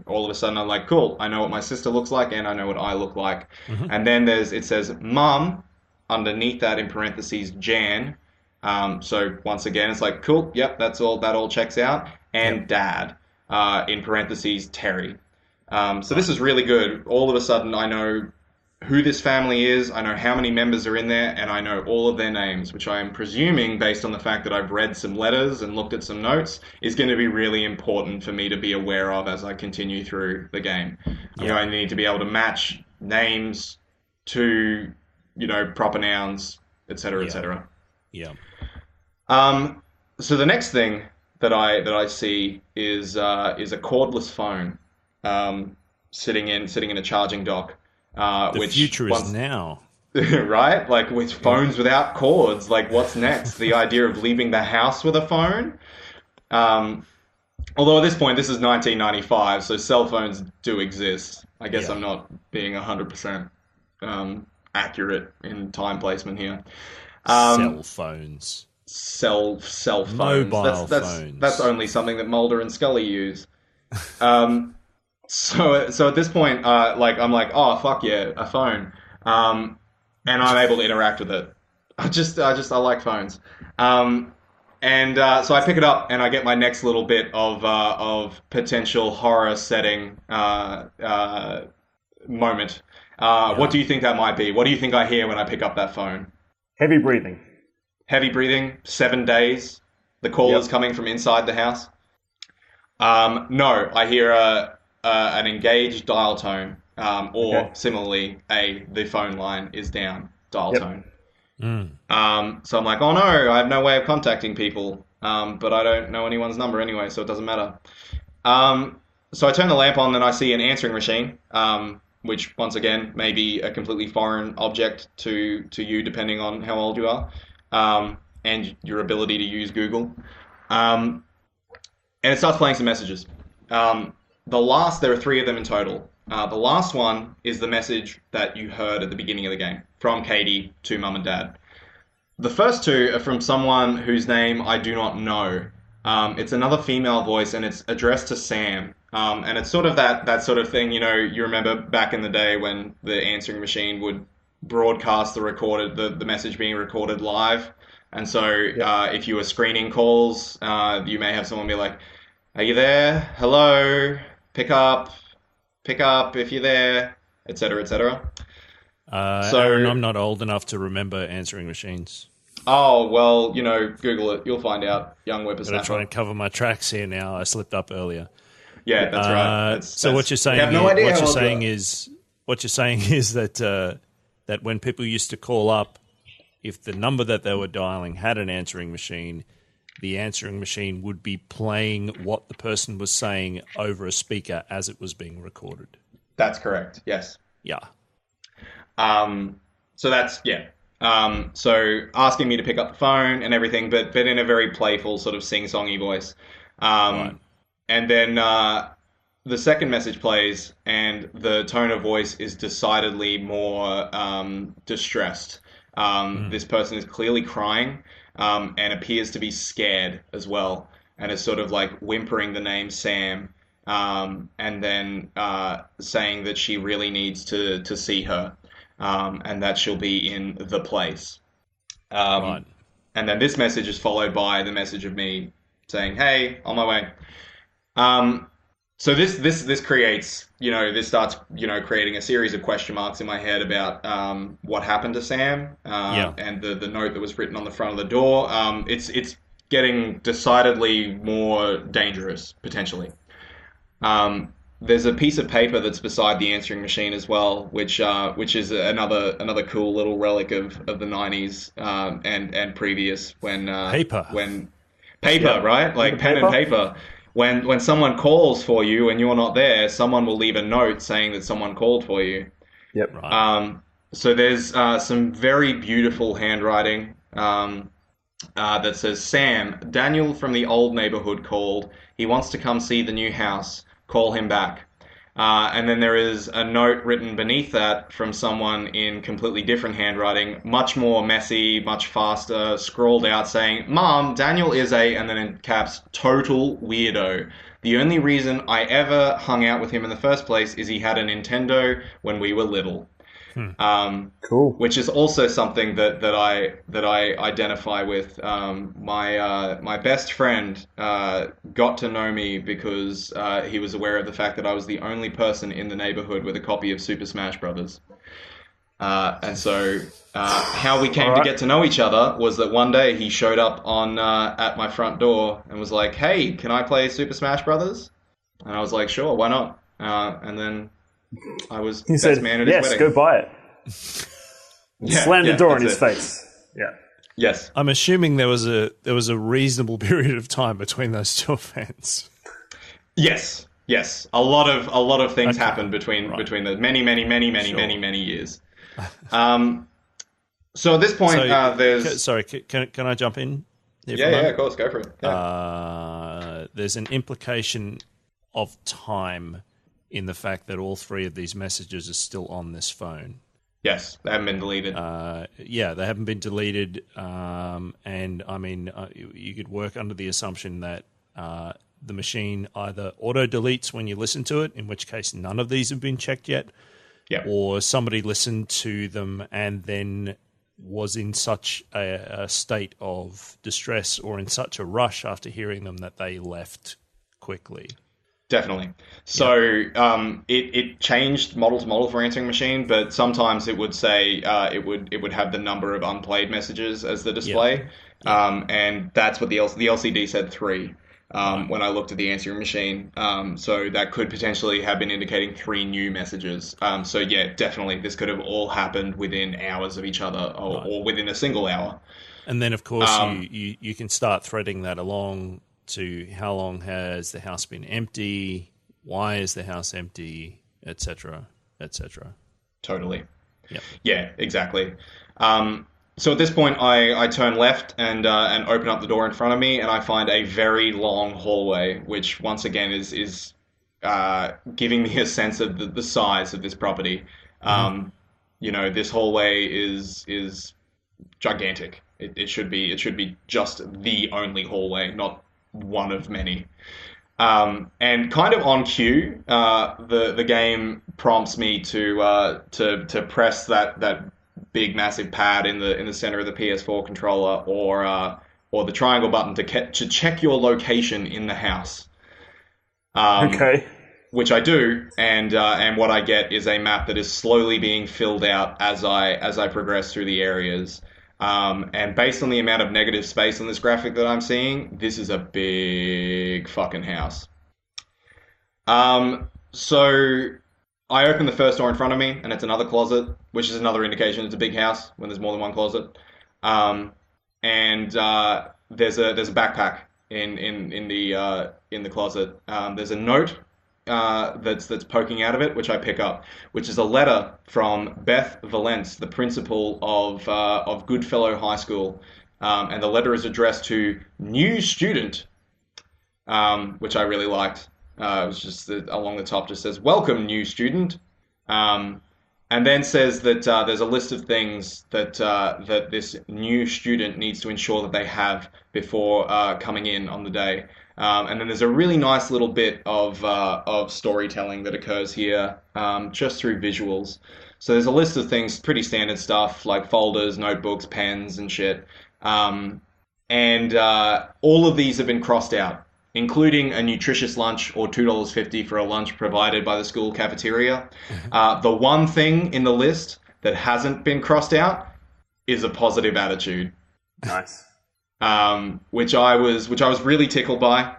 all of a sudden I'm like, cool, I know what my sister looks like and I know what I look like. Mm-hmm. And then it says Mum, underneath that in parentheses Jan. So once again it's like, cool, yep, that all checks out. And Dad, in parentheses Terry. So this is really good. All of a sudden I know who this family is, I know how many members are in there, and I know all of their names, which I am presuming, based on the fact that I've read some letters and looked at some notes, is going to be really important for me to be aware of as I continue through the game. I'm going to need to be able to match names to, proper nouns, etc., etc. Yeah. So the next thing that I see is a cordless phone, sitting in a charging dock. The which future is now. Right? Like with phones without cords, like what's next? The idea of leaving the house with a phone? Although at this point, this is 1995, so cell phones do exist. I guess I'm not being 100% accurate in time placement here. Cell phones. Cell phones. Mobile phones. That's only something that Mulder and Scully use. So at this point, I'm like, oh fuck yeah, a phone, and I'm able to interact with it. I like phones, so I pick it up and I get my next little bit of potential horror setting moment. What do you think that might be? What do you think I hear when I pick up that phone? Heavy breathing. Heavy breathing. 7 days. The call is coming from inside the house. No, I hear an engaged dial tone, or similarly, the phone line is down, dial tone. So I'm like, oh no, I have no way of contacting people, but I don't know anyone's number anyway, so it doesn't matter. So I turn the lamp on, and I see an answering machine, which once again may be a completely foreign object to you, depending on how old you are, and your ability to use Google. And it starts playing some messages. There are 3 of them in total. The last one is the message that you heard at the beginning of the game, from Katie to Mum and Dad. The first 2 are from someone whose name I do not know. It's another female voice, and it's addressed to Sam. And it's sort of that sort of thing, you remember back in the day when the answering machine would broadcast the message being recorded live. And so if you were screening calls, you may have someone be like, are you there? Hello? Pick up if you're there, etc., etc. Aaron, I'm not old enough to remember answering machines. Oh, well, Google it. You'll find out, young whippersnapper. I'm trying to cover my tracks here now. I slipped up earlier. Yeah, that's right. So what you're saying? What you're saying is that that when people used to call up, if the number that they were dialing had an answering machine, the answering machine would be playing what the person was saying over a speaker as it was being recorded. That's correct. Yes. Yeah. So that's so asking me to pick up the phone and everything, but in a very playful sort of sing-songy voice. Right. And then the second message plays, and the tone of voice is decidedly more distressed. This person is clearly crying, and appears to be scared as well, and is sort of like whimpering the name Sam, and then saying that she really needs to see her, and that she'll be in the place. Right. And then this message is followed by the message of me saying, hey, on my way. So this creates, this starts, creating a series of question marks in my head about what happened to Sam, and the note that was written on the front of the door. It's getting decidedly more dangerous, potentially. There's a piece of paper that's beside the answering machine as well, which is another cool little relic of the 90s and previous when paper, right? Like pen and paper. When someone calls for you and you're not there, someone will leave a note saying that someone called for you. Yep. Right. So there's some very beautiful handwriting that says, Sam, Daniel from the old neighborhood called. He wants to come see the new house. Call him back. And then there is a note written beneath that from someone in completely different handwriting, much more messy, much faster, scrawled out saying, Mom, Daniel is and then in caps, total weirdo. The only reason I ever hung out with him in the first place is he had a Nintendo when we were little. Cool. Which is also something that I identify with. My best friend got to know me because he was aware of the fact that I was the only person in the neighborhood with a copy of Super Smash Brothers. And so how we came to get to know each other was that one day he showed up on at my front door and was like, "Hey, can I play Super Smash Brothers?" And I was like, "Sure, why not?" And then I was He best said, man at his yes, wedding. go buy it. Slammed the door in his it. face. Yeah. Yes. I'm assuming there was a reasonable period of time between those two events. Yes. A lot of things happened between the many years. So at this point, there's... Sorry, can I jump in? Yeah, of course, go for it. Yeah. There's an implication of time in the fact that all three of these messages are still on this phone. Yes, they haven't been deleted. Yeah, they haven't been deleted. And I mean, you could work under the assumption that the machine either auto-deletes when you listen to it, in which case none of these have been checked yet, or somebody listened to them and then was in such a state of distress or in such a rush after hearing them that they left quickly. Definitely. So it changed model to model for answering machine, but sometimes it would say it would have the number of unplayed messages as the display, and that's what the LCD said 3 when I looked at the answering machine. So that could potentially have been indicating 3 new messages. So yeah, definitely this could have all happened within hours of each other, or within a single hour. And then of course you can start threading that along to how long has the house been empty, why is the house empty, etc., etc. Totally. Yep. Yeah, exactly. So at this point, I turn left and open up the door in front of me, and I find a very long hallway, which once again is giving me a sense of the size of this property. You know, this hallway is gigantic. It should be just the only hallway, not one of many. And kind of on cue, the game prompts me to press that big massive pad in the center of the PS4 controller, or the triangle button to check your location in the house. Okay. Which I do, and what I get is a map that is slowly being filled out as I progress through the areas. And based on the amount of negative space on this graphic that I'm seeing, this is a big fucking house. So I open the first door in front of me, and it's another closet, which is another indication it's a big house when there's more than one closet. And there's a backpack in the closet. There's a note that's poking out of it, which I pick up, which is a letter from Beth Valence, the principal of Goodfellow High School, and the letter is addressed to new student, which I really liked. It was just along the top, just says "Welcome, new student," and then says that there's a list of things that this new student needs to ensure that they have before coming in on the day. And then there's a really nice little bit of storytelling that occurs here, just through visuals. So there's a list of things, pretty standard stuff like folders, notebooks, pens, and shit. And all of these have been crossed out, including a nutritious lunch or $2.50 for a lunch provided by the school cafeteria. The one thing in the list that hasn't been crossed out is a positive attitude. Nice. Which I was really tickled by,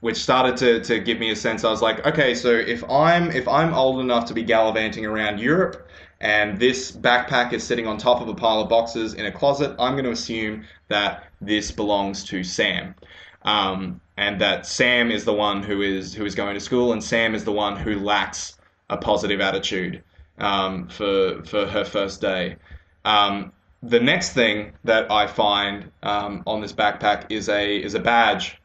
which started to give me a sense. I was like, okay, so if I'm old enough to be gallivanting around Europe and this backpack is sitting on top of a pile of boxes in a closet, I'm going to assume that this belongs to Sam. And that Sam is the one who is going to school, and Sam is the one who lacks a positive attitude for her first day. The next thing that I find on this backpack is a badge,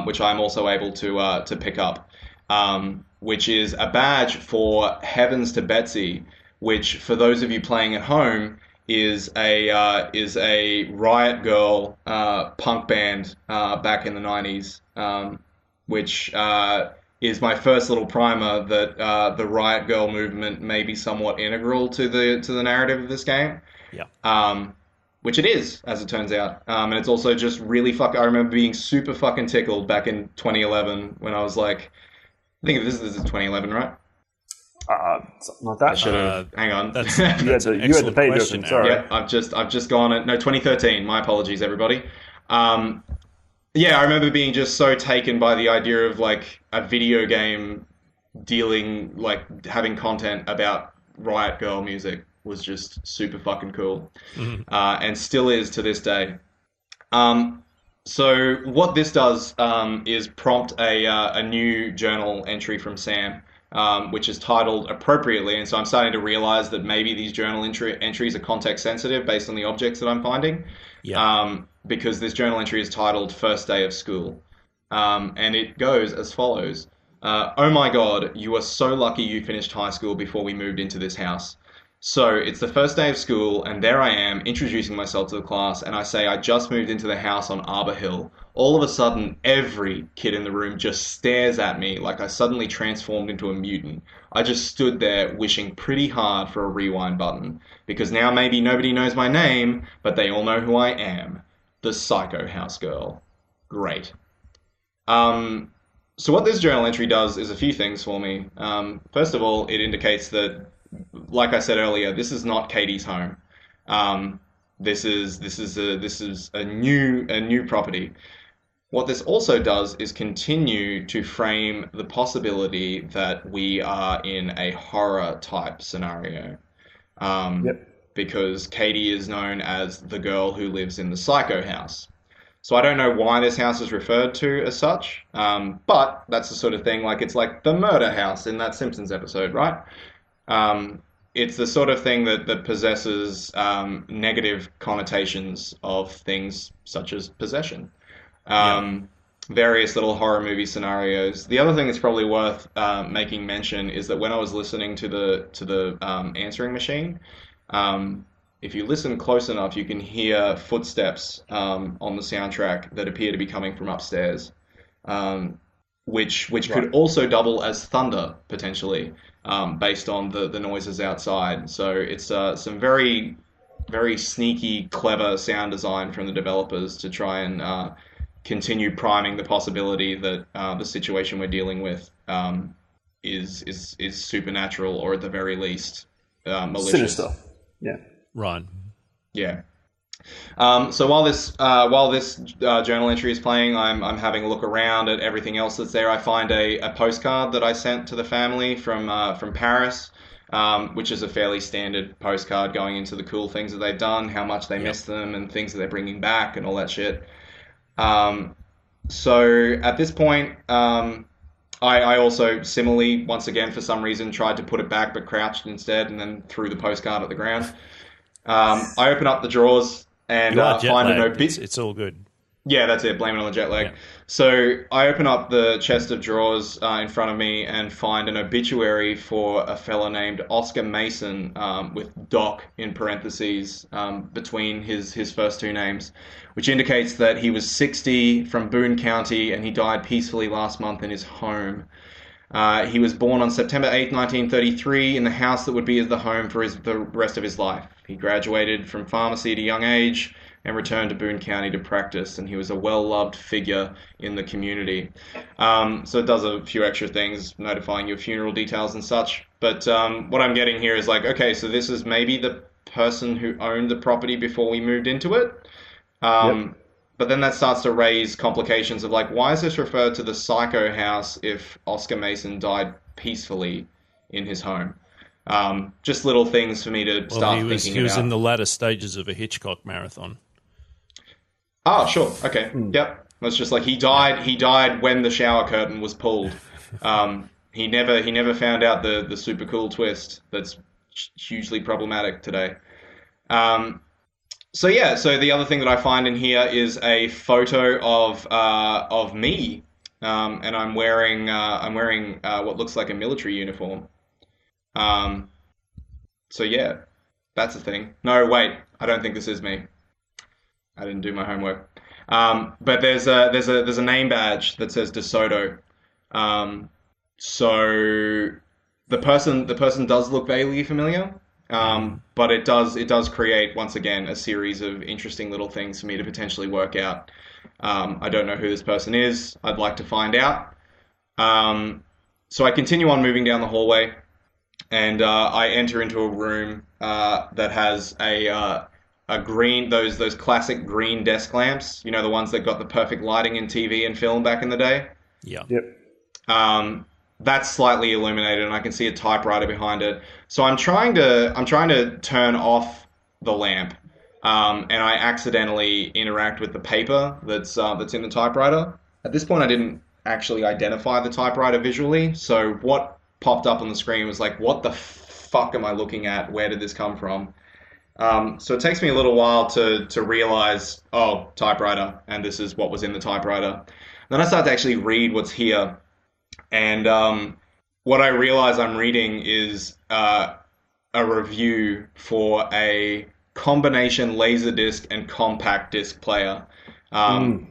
which I'm also able to pick up, which is a badge for Heavens to Betsy, which for those of you playing at home is a Riot Girl punk band back in the 90s, which is my first little primer that the Riot Girl movement may be somewhat integral to the narrative of this game. Yeah. Which it is, as it turns out. And it's also just really I remember being super fucking tickled back in 2011 when I was like, I think this is 2011, right? Something like that. I should have. Hang on. That's You had the excellent page question, open, sorry. Yeah, I've just gone at 2013. My apologies, everybody. Yeah, I remember being just so taken by the idea of like a video game dealing, like having content about Riot Girl music was just super fucking cool, and still is to this day. So what this does is prompt a new journal entry from Sam, which is titled appropriately, and so I'm starting to realize that maybe these journal entries are context sensitive based on the objects that I'm finding. Yeah. Because this journal entry is titled First Day of School. And it goes as follows. Oh my God, you are so lucky you finished high school before we moved into this house. So it's the first day of school, and there I am introducing myself to the class, and I say I just moved into the house on Arbor Hill. All of a sudden, every kid in the room just stares at me like I suddenly transformed into a mutant. I just stood there wishing pretty hard for a rewind button, because now maybe nobody knows my name, but they all know who I am. The Psycho House Girl. Great. So what this journal entry does is a few things for me. First of all, it indicates that, like I said earlier, this is not Katie's home. This is a new property. What this also does is continue to frame the possibility that we are in a horror type scenario. Because Katie is known as the girl who lives in the Psycho house. So I don't know why this house is referred to as such, but that's the sort of thing, like it's like the murder house in that Simpsons episode, right? It's the sort of thing that possesses negative connotations of things such as possession. Various little horror movie scenarios. The other thing that's probably worth making mention is that when I was listening to the answering machine, if you listen close enough, you can hear footsteps on the soundtrack that appear to be coming from upstairs, which could also double as thunder potentially, based on the noises outside. So it's some very, very sneaky, clever sound design from the developers to try and continue priming the possibility that the situation we're dealing with is supernatural, or at the very least malicious. Sinister. Yeah. Right. Yeah. So while this journal entry is playing, I'm having a look around at everything else that's there. I find a postcard that I sent to the family from Paris, which is a fairly standard postcard going into the cool things that they've done, how much they miss them, and things that they're bringing back, and all that shit. So at this point, I also similarly, once again, for some reason, tried to put it back, but crouched instead, and then threw the postcard at the ground. I open up the drawers and find an obituary. It's all good. Yeah, that's it. Blame it on the jet lag. Yeah. So I open up the chest of drawers in front of me and find an obituary for a fella named Oscar Mason, with Doc in parentheses between his first two names, which indicates that he was 60, from Boone County, and he died peacefully last month in his home. He was born on September 8, 1933, in the house that would be the home for the rest of his life. He graduated from pharmacy at a young age and returned to Boone County to practice, and he was a well-loved figure in the community. So it does a few extra things, notifying you of funeral details and such. But what I'm getting here is like, okay, so this is maybe the person who owned the property before we moved into it. But then that starts to raise complications of like, why is this referred to the Psycho house if Oscar Mason died peacefully in his home? Just little things for me to start thinking about. He was in the latter stages of a Hitchcock marathon. Oh, sure. Okay. Yep. It's just like he died when the shower curtain was pulled. He never found out the super cool twist that's hugely problematic today. So the other thing that I find in here is a photo of me, and I'm wearing what looks like a military uniform. So yeah, that's a thing. No, wait, I don't think this is me. I didn't do my homework. But there's a name badge that says DeSoto. So the person does look vaguely familiar. But it does create, once again, a series of interesting little things for me to potentially work out. I don't know who this person is. I'd like to find out. So I continue on moving down the hallway. and I enter into a room that has a green, those classic green desk lamps. You know, the ones that got the perfect lighting in TV and film back in the day. Yeah. Yep. That's slightly illuminated, and I can see a typewriter behind it. So I'm trying to turn off the lamp, and I accidentally interact with the paper that's in the typewriter. At this point, I didn't actually identify the typewriter visually, so what popped up on the screen was like, what the fuck am I looking at? Where did this come from? So it takes me a little while to realize, oh, typewriter, and this is what was in the typewriter. Then I start to actually read what's here, and what I realize I'm reading is a review for a combination Laserdisc and compact disc player,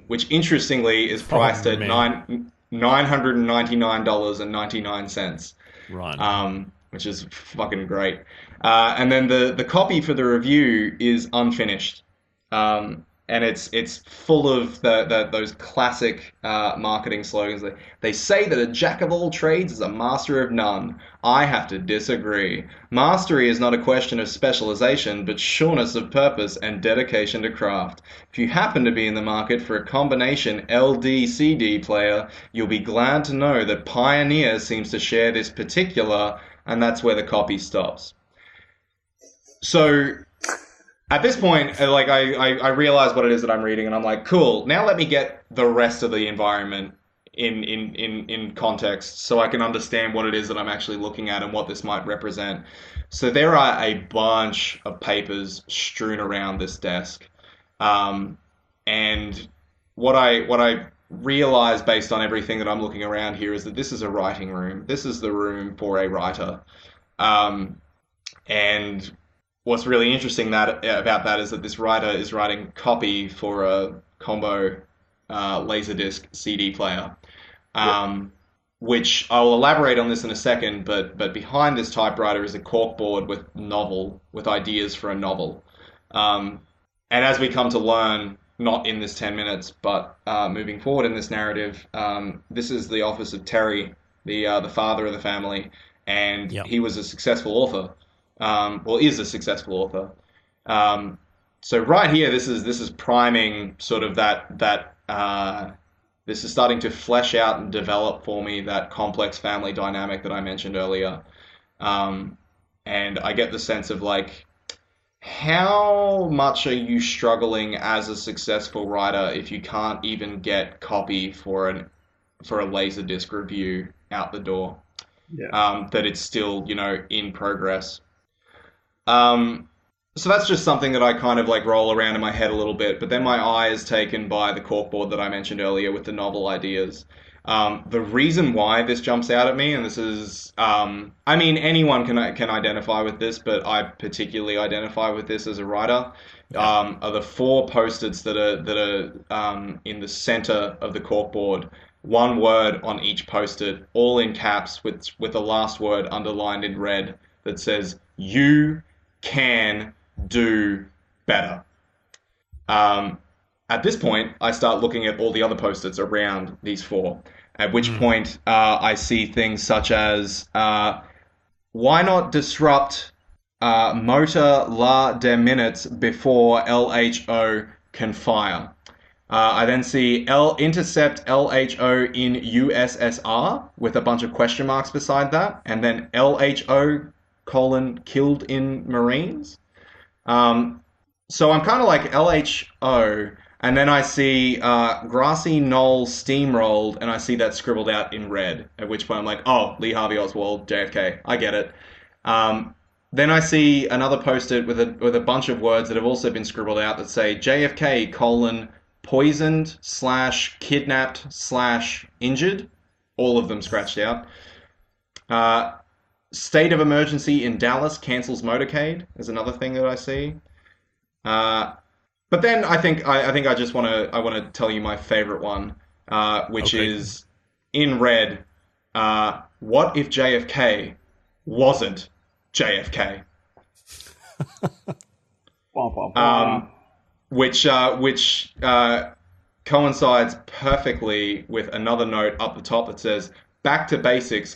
which interestingly is priced at $999.99. Right. Which is fucking great. And then the copy for the review is unfinished. And it's full of those classic marketing slogans. They say that a jack of all trades is a master of none. I have to disagree. Mastery is not a question of specialization, but sureness of purpose and dedication to craft. If you happen to be in the market for a combination LD-CD player, you'll be glad to know that Pioneer seems to share this particular, and that's where the copy stops. So at this point, like I realize what it is that I'm reading, and I'm like, cool. Now let me get the rest of the environment in context, so I can understand what it is that I'm actually looking at and what this might represent. So there are a bunch of papers strewn around this desk, and what I realize based on everything that I'm looking around here is that this is a writing room. This is the room for a writer, and what's really interesting about that is that this writer is writing copy for a combo Laserdisc CD player, which I'll elaborate on this in a second, but behind this typewriter is a corkboard with ideas for a novel. And as we come to learn, not in this 10 minutes, but moving forward in this narrative, this is the office of Terry, the father of the family, and he was a successful author. Is a successful author. So right here, this is priming sort of that this is starting to flesh out and develop for me that complex family dynamic that I mentioned earlier. And I get the sense of like, how much are you struggling as a successful writer if you can't even get copy for a Laserdisc review out the door? Yeah. That it's still, in progress. So that's just something that I kind of like roll around in my head a little bit, but then my eye is taken by the corkboard that I mentioned earlier with the novel ideas. The reason why this jumps out at me, and this is, anyone can identify with this, but I particularly identify with this as a writer, are the 4 post-its that are in the center of the corkboard. One word on each post-it, all in caps, with the last word underlined in red that says, "You can do better." At this point, I start looking at all the other post-its around these 4, at which point I see things such as, why not disrupt motor la de minutes before LHO can fire? I then see intercept LHO in USSR with a bunch of question marks beside that, and then LHO : killed in Marines. So I'm kind of like LHO, and then I see grassy knoll steamrolled, and I see that scribbled out in red, at which point I'm like, oh, Lee Harvey Oswald, JFK, I get it. Then I see another post-it with a bunch of words that have also been scribbled out that say JFK : poisoned / kidnapped / injured, all of them scratched out. State of emergency in Dallas cancels motorcade is another thing that I see. But then I think I just want to tell you my favorite one, which is in red. What if JFK wasn't JFK? Which coincides perfectly with another note up the top that says, back to basics,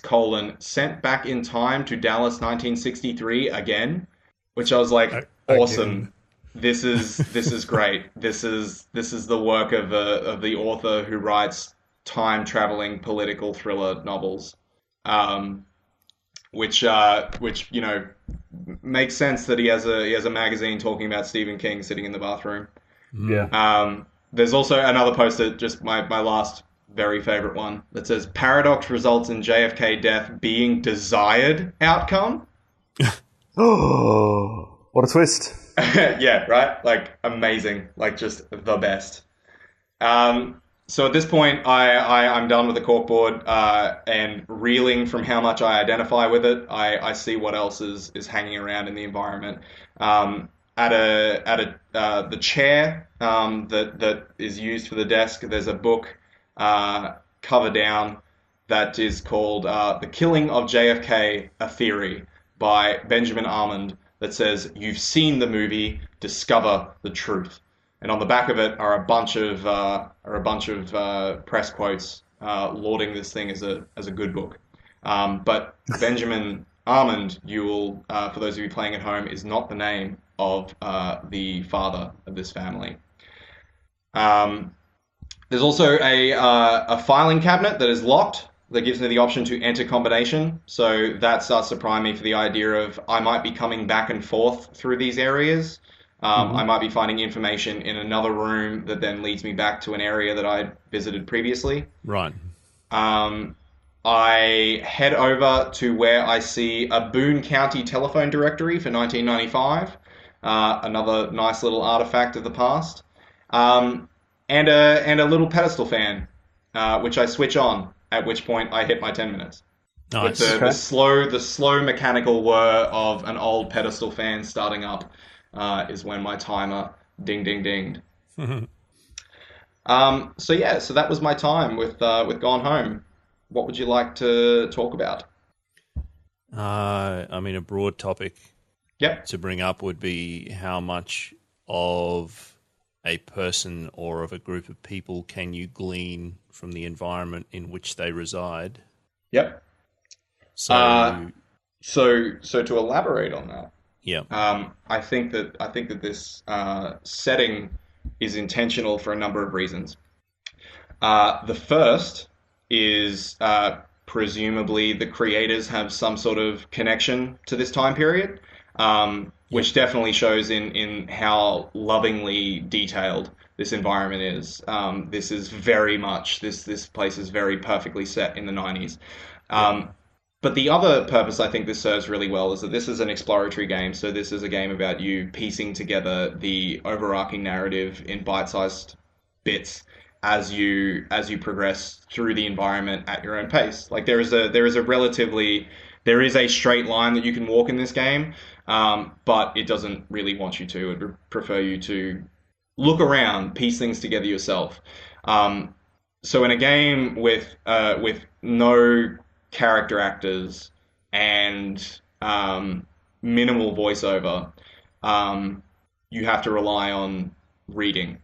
sent back in time to Dallas 1963 again, which I was like, awesome. This is great. This is the work of the author who writes time traveling political thriller novels, which makes sense that he has a magazine talking about Stephen King sitting in the bathroom. Yeah. There's also another poster, just my last very favorite one, that says paradox results in JFK death being desired outcome. Oh, what a twist. Yeah, right? Like, amazing. Like, just the best. So at this point, I'm done with the corkboard, and reeling from how much I identify with it, I see what else is hanging around in the environment. The chair that is used for the desk, there's a book cover down that is called The Killing of JFK, A Theory by Benjamin Armand, that says, "You've seen the movie, discover the truth." And on the back of it are a bunch of press quotes lauding this thing as a good book. But Benjamin Armand, for those of you playing at home, is not the name of the father of this family. There's also a filing cabinet that is locked that gives me the option to enter combination. So that starts to prime me for the idea of I might be coming back and forth through these areas. I might be finding information in another room that then leads me back to an area that I visited previously. Right. I head over to where I see a Boone County telephone directory for 1995. Another nice little artifact of the past. And a little pedestal fan, which I switch on, at which point I hit my 10 minutes. Nice. With the slow mechanical whir of an old pedestal fan starting up is when my timer dinged. So that was my time with Gone Home. What would you like to talk about? A broad topic Yep. to bring up would be how much of a person or of a group of people can you glean from the environment in which they reside. Yep. So to elaborate on that, yeah. I think that this setting is intentional for a number of reasons. The first is presumably the creators have some sort of connection to this time period, which definitely shows in how lovingly detailed this environment is. This is very much, this place is very perfectly set in the 90s. But the other purpose I think this serves really well is that this is an exploratory game. So this is a game about you piecing together the overarching narrative in bite-sized bits as you progress through the environment at your own pace. Like there is a straight line that you can walk in this game, but it doesn't really want you to. It would prefer you to look around, piece things together yourself. So in a game with no character actors and minimal voiceover, you have to rely on reading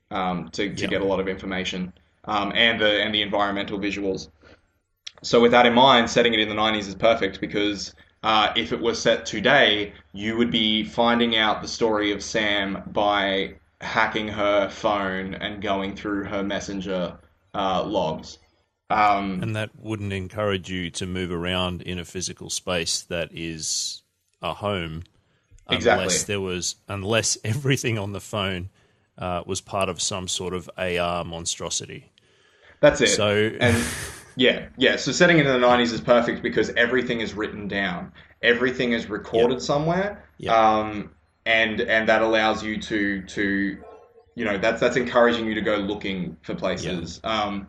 to get a lot of information, and the environmental visuals. So with that in mind, setting it in the 90s is perfect because if it was set today, you would be finding out the story of Sam by hacking her phone and going through her messenger logs. And that wouldn't encourage you to move around in a physical space that is a home, unless everything on the phone was part of some sort of AR monstrosity. That's it. So, So setting it in the 90s is perfect because everything is written down, everything is recorded somewhere, and that allows you to that's encouraging you to go looking for places. I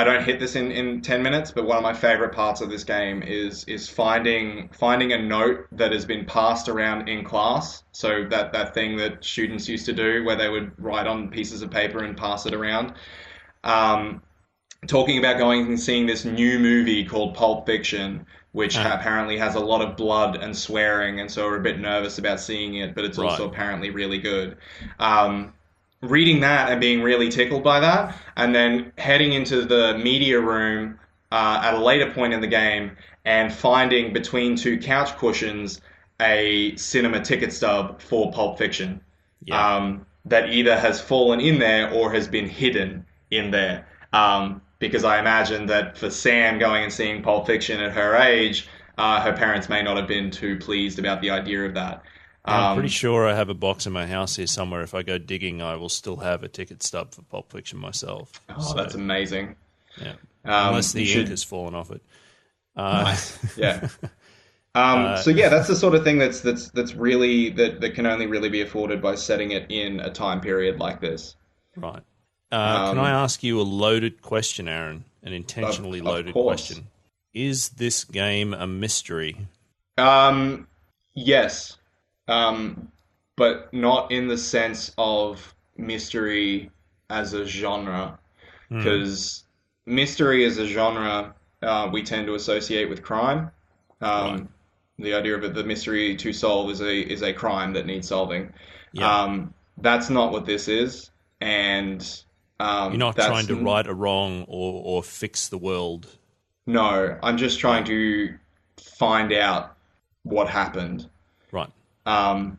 don't hit this in 10 minutes, but one of my favorite parts of this game is finding a note that has been passed around in class. So that thing that students used to do where they would write on pieces of paper and pass it around. Talking about going and seeing this new movie called Pulp Fiction, which apparently has a lot of blood and swearing, and so we're a bit nervous about seeing it, but it's also apparently really good. Reading that and being really tickled by that, and then heading into the media room at a later point in the game and finding between two couch cushions a cinema ticket stub for Pulp Fiction. Yeah. That either has fallen in there or has been hidden in there. Because I imagine that for Sam going and seeing Pulp Fiction at her age, her parents may not have been too pleased about the idea of that. I'm pretty sure I have a box in my house here somewhere. If I go digging, I will still have a ticket stub for Pulp Fiction myself. Oh, so, that's amazing. Yeah. Unless the ink has fallen off it. Yeah. So yeah, that's the sort of thing that's really that can only really be afforded by setting it in a time period like this. Right. Can I ask you a loaded question, Aaron? An intentionally loaded question. Is this game a mystery? Yes. But not in the sense of mystery as a genre, because mystery as a genre we tend to associate with crime. Right. The idea of the mystery to solve is a crime that needs solving. Yeah. That's not what this is, and you're not trying to right a wrong or fix the world. No, I'm just trying to find out what happened. Right. And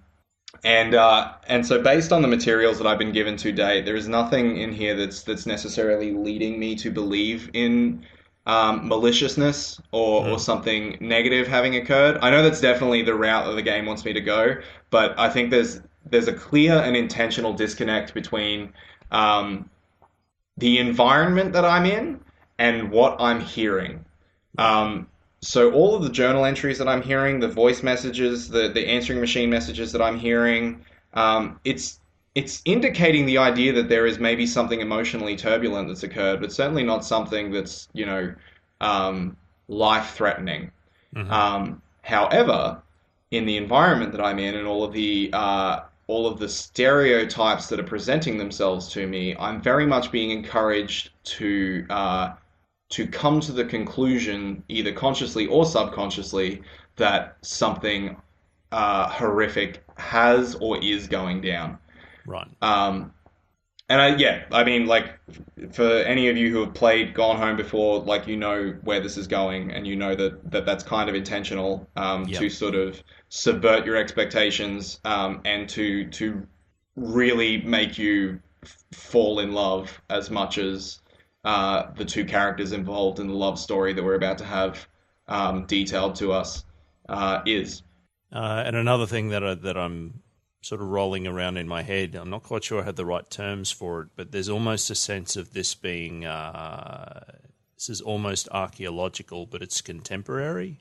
so based on the materials that I've been given to date, there is nothing in here that's necessarily leading me to believe in maliciousness or something negative having occurred. I know that's definitely the route that the game wants me to go, but I think there's a clear and intentional disconnect between the environment that I'm in and what I'm hearing. So all of the journal entries that I'm hearing, the voice messages, the answering machine messages that I'm hearing, it's indicating the idea that there is maybe something emotionally turbulent that's occurred, but certainly not something that's, life-threatening. Mm-hmm. However, in the environment that I'm in and all of the stereotypes that are presenting themselves to me, I'm very much being encouraged to come to the conclusion, either consciously or subconsciously, that something horrific has or is going down. Right. For any of you who have played Gone Home before, where this is going, and that's kind of intentional to sort of subvert your expectations and to really make you fall in love as much as the two characters involved in the love story that we're about to have detailed to us is. And another thing that I'm sort of rolling around in my head, I'm not quite sure I had the right terms for it, but there's almost a sense of this being, this is almost archaeological, but it's contemporary.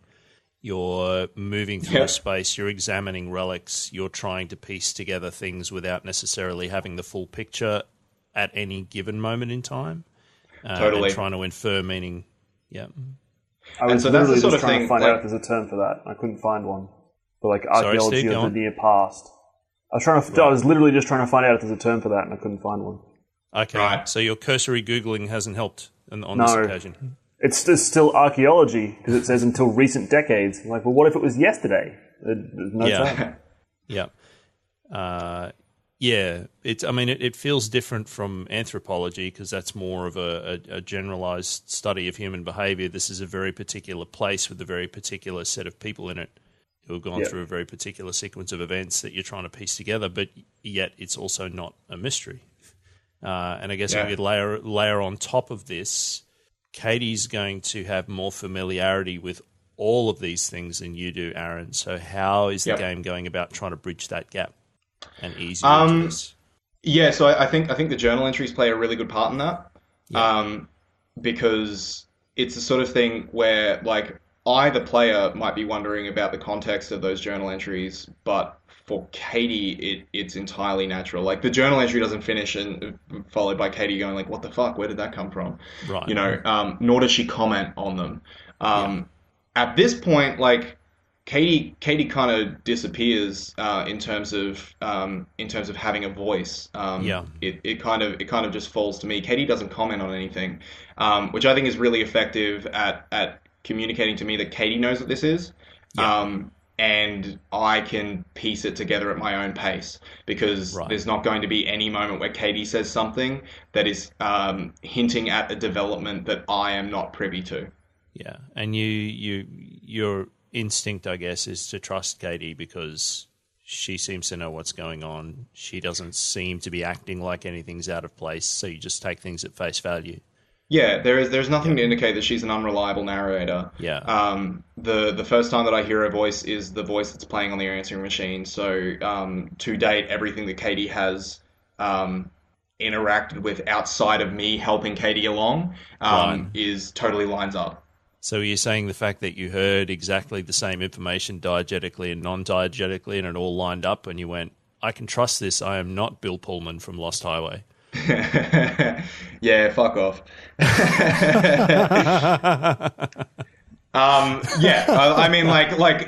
You're moving through a space, you're examining relics, you're trying to piece together things without necessarily having the full picture at any given moment in time. Totally. And trying to infer meaning. Yeah. I was literally just trying to find out if there's a term for that. I couldn't find one. But archaeology of the near past. I was literally just trying to find out if there's a term for that, and I couldn't find one. Okay. Right. So your cursory Googling hasn't helped on this occasion. It's still archaeology, because it says until recent decades. I'm like, well, what if it was yesterday? There's no time. Yeah. It feels different from anthropology, because that's more of a generalized study of human behavior. This is a very particular place with a very particular set of people in it who have gone through a very particular sequence of events that you're trying to piece together, but yet it's also not a mystery. And I guess we could layer on top of this, Katie's going to have more familiarity with all of these things than you do, Aaron. So how is the game going about trying to bridge that gap and ease you into this? Yeah, so I think the journal entries play a really good part in that, because it's the sort of thing where, I, the player, might be wondering about the context of those journal entries, but for Katie, it's entirely natural. The journal entry doesn't finish and followed by Katie going what the fuck, where did that come from? Right. Nor does she comment on them. At this point, Katie kind of disappears in terms of having a voice. It kind of just falls to me. Katie doesn't comment on anything, which I think is really effective at communicating to me that Katie knows what this is. And I can piece it together at my own pace, because there's not going to be any moment where Katie says something that is hinting at a development that I am not privy to. Yeah, and your instinct, I guess, is to trust Katie because she seems to know what's going on. She doesn't seem to be acting like anything's out of place, so you just take things at face value. Yeah, there's nothing to indicate that she's an unreliable narrator. Yeah. The first time that I hear her voice is the voice that's playing on the answering machine. So to date, everything that Katie has interacted with outside of me helping Katie along is totally lines up. So you're saying the fact that you heard exactly the same information diegetically and non-diegetically and it all lined up and you went, I can trust this, I am not Bill Pullman from Lost Highway. Yeah, fuck off. I mean,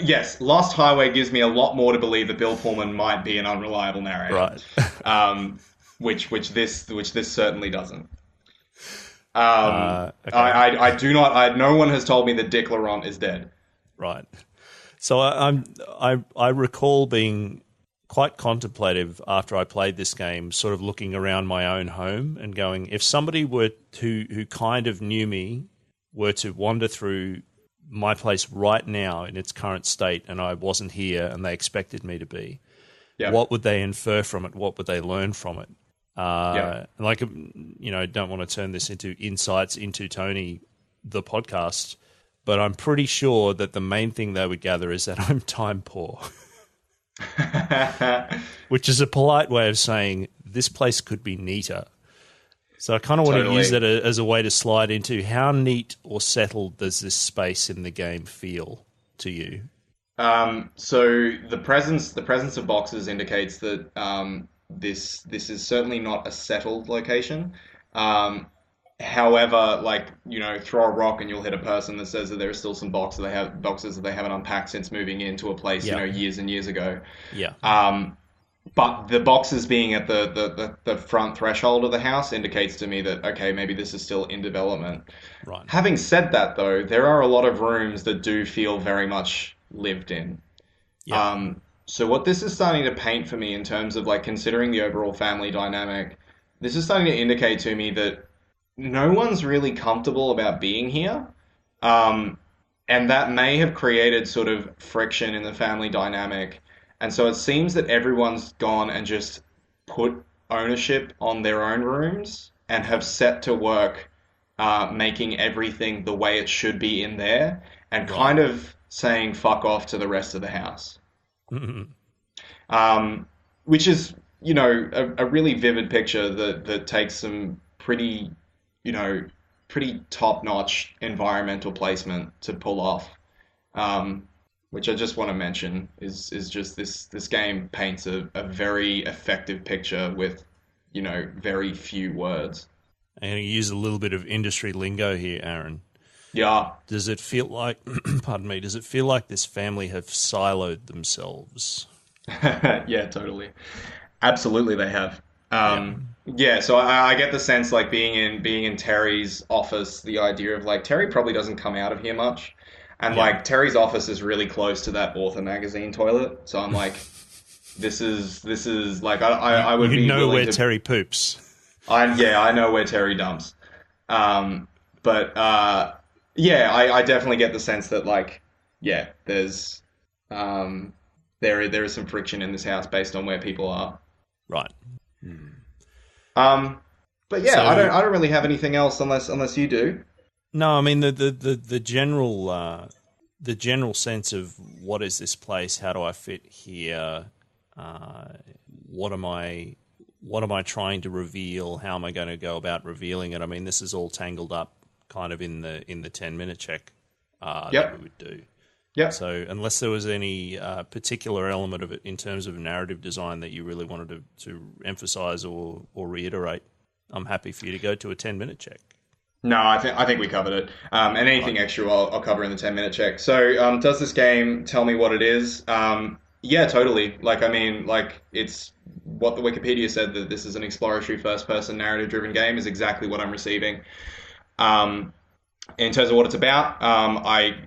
yes, Lost Highway gives me a lot more to believe that Bill Pullman might be an unreliable narrator. Right. Which this certainly doesn't. Okay. I do not. No one has told me that Dick Laurent is dead. Right. So I recall being quite contemplative after I played this game, sort of looking around my own home and going, if somebody were who kind of knew me were to wander through my place right now in its current state and I wasn't here and they expected me to be, what would they infer from it? What would they learn from it? Don't want to turn this into insights into Tony, the podcast, but I'm pretty sure that the main thing they would gather is that I'm time poor. Which is a polite way of saying this place could be neater. So I kind of want to use that as a way to slide into how neat or settled does this space in the game feel to you? So the presence of boxes indicates that this is certainly not a settled location. However, throw a rock and you'll hit a person that says that there are still some boxes that they haven't unpacked since moving into a place, years and years ago. Yeah. But the boxes being at the front threshold of the house indicates to me that, okay, maybe this is still in development. Right. Having said that, though, there are a lot of rooms that do feel very much lived in. Yeah. So what this is starting to paint for me in terms of considering the overall family dynamic, this is starting to indicate to me that no one's really comfortable about being here. And that may have created sort of friction in the family dynamic. And so it seems that everyone's gone and just put ownership on their own rooms and have set to work making everything the way it should be in there and kind of saying fuck off to the rest of the house. Mm-hmm. Which is, a really vivid picture that takes some pretty top-notch environmental placement to pull off. Which I just want to mention is just this game paints a very effective picture with, very few words. I'm going to use a little bit of industry lingo here, Aaron. Yeah. Does it feel like, does it feel like this family have siloed themselves? Yeah, totally. Absolutely they have. So I get the sense being in Terry's office, the idea of Terry probably doesn't come out of here much. And Terry's office is really close to that Author magazine toilet. So I'm this is I would be know willing where to... Terry poops. I know where Terry dumps. I definitely get the sense that there's there is some friction in this house based on where people are. Right. But yeah, so, I don't really have anything else unless you do. No, I mean the general sense of what is this place? How do I fit here? What am I trying to reveal? How am I going to go about revealing it? I mean, this is all tangled up kind of in the 10-minute check that we would do. Yeah. So unless there was any particular element of it in terms of narrative design that you really wanted to emphasize or reiterate, I'm happy for you to go to a 10-minute check. No, I think we covered it. And anything extra I'll cover in the 10-minute check. So does this game tell me what it is? Yeah, totally. It's what the Wikipedia said, that this is an exploratory first-person narrative-driven game, is exactly what I'm receiving. in terms of what it's about, I'm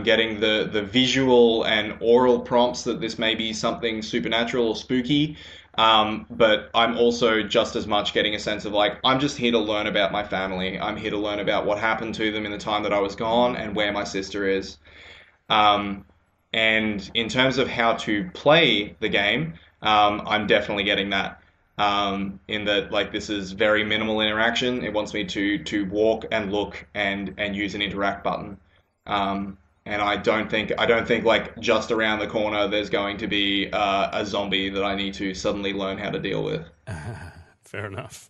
getting the visual and oral prompts that this may be something supernatural or spooky. But I'm also just as much getting a sense of I'm just here to learn about my family. I'm here to learn about what happened to them in the time that I was gone and where my sister is. And in terms of how to play the game, I'm definitely getting that. In that, this is very minimal interaction. It wants me to walk and look and use an interact button. And I don't think just around the corner there's going to be a zombie that I need to suddenly learn how to deal with. Fair enough.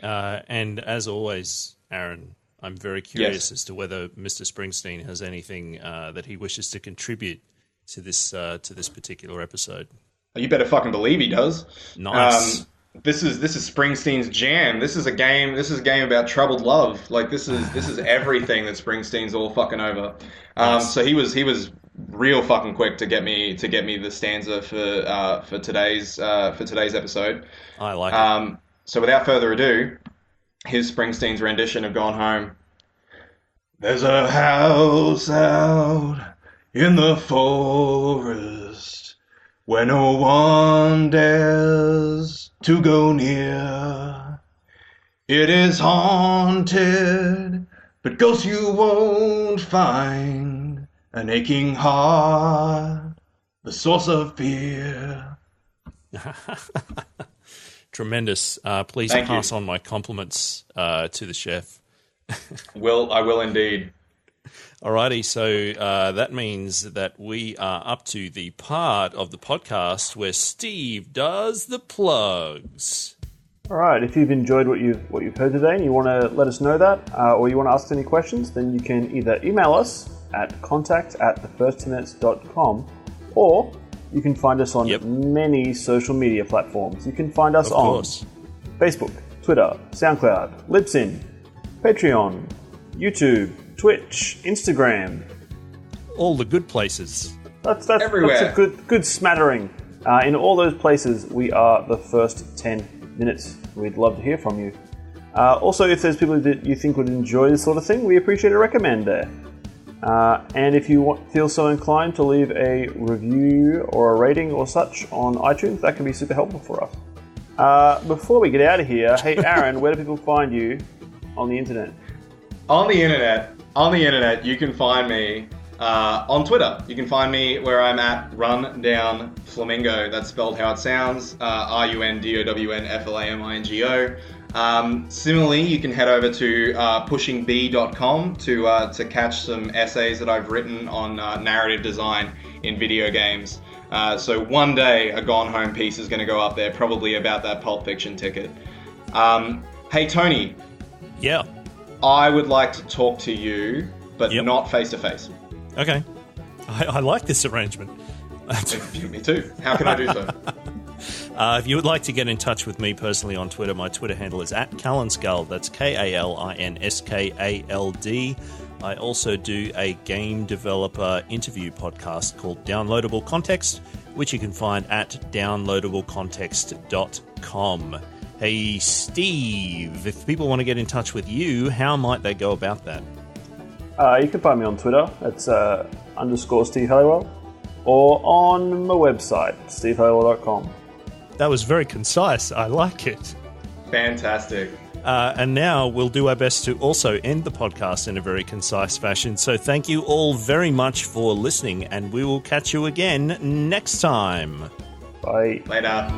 And as always, Aaron, I'm very curious as to whether Mr. Springsteen has anything that he wishes to contribute to this particular episode. You better fucking believe he does. Nice. This is Springsteen's jam. This is a game about troubled love. This is everything that Springsteen's all fucking over. So he was real fucking quick to get me the stanza for today's episode. I like it. So without further ado, here's Springsteen's rendition of Gone Home. There's a house out in the forest where no one dares to go near. It is haunted, but ghosts you won't find. An aching heart, the source of fear. Tremendous. Please pass on my compliments to the chef. I will indeed. Alrighty, so that means that we are up to the part of the podcast where Steve does the plugs. All right, if you've enjoyed what you've heard today and you want to let us know that, or you want to ask any questions, then you can either email us at contact@thefirst10minutes.com, or you can find us on many social media platforms. You can find us on Facebook, Twitter, SoundCloud, Libsyn, Patreon, YouTube, Twitch, Instagram. All the good places. That's everywhere. That's a good smattering. In all those places, we are the first 10 minutes. We'd love to hear from you. Also, if there's people that you think would enjoy this sort of thing, we appreciate a recommend there. And if you feel so inclined to leave a review or a rating or such on iTunes, that can be super helpful for us. Before we get out of here, hey Aaron, where do people find you on the internet? On the internet, you can find me on Twitter. You can find me where I'm at RundownFlamingo. That's spelled how it sounds, RunDownFlamingo. Similarly, you can head over to pushingb.com to catch some essays that I've written on narrative design in video games. So one day a Gone Home piece is going to go up there, probably about that Pulp Fiction ticket. Hey, Tony. Yeah? I would like to talk to you, but not face-to-face. Okay. I like this arrangement. Me too. How can I do so? If you would like to get in touch with me personally on Twitter, my Twitter handle is @Kalinskald. That's KALINSKALD. I also do a game developer interview podcast called Downloadable Context, which you can find at downloadablecontext.com. Hey, Steve, if people want to get in touch with you, how might they go about that? You can find me on Twitter. It's _Steve Halliwell. Or on my website, stevehalliwell.com. That was very concise. I like it. Fantastic. And now we'll do our best to also end the podcast in a very concise fashion. So thank you all very much for listening, and we will catch you again next time. Bye. Later.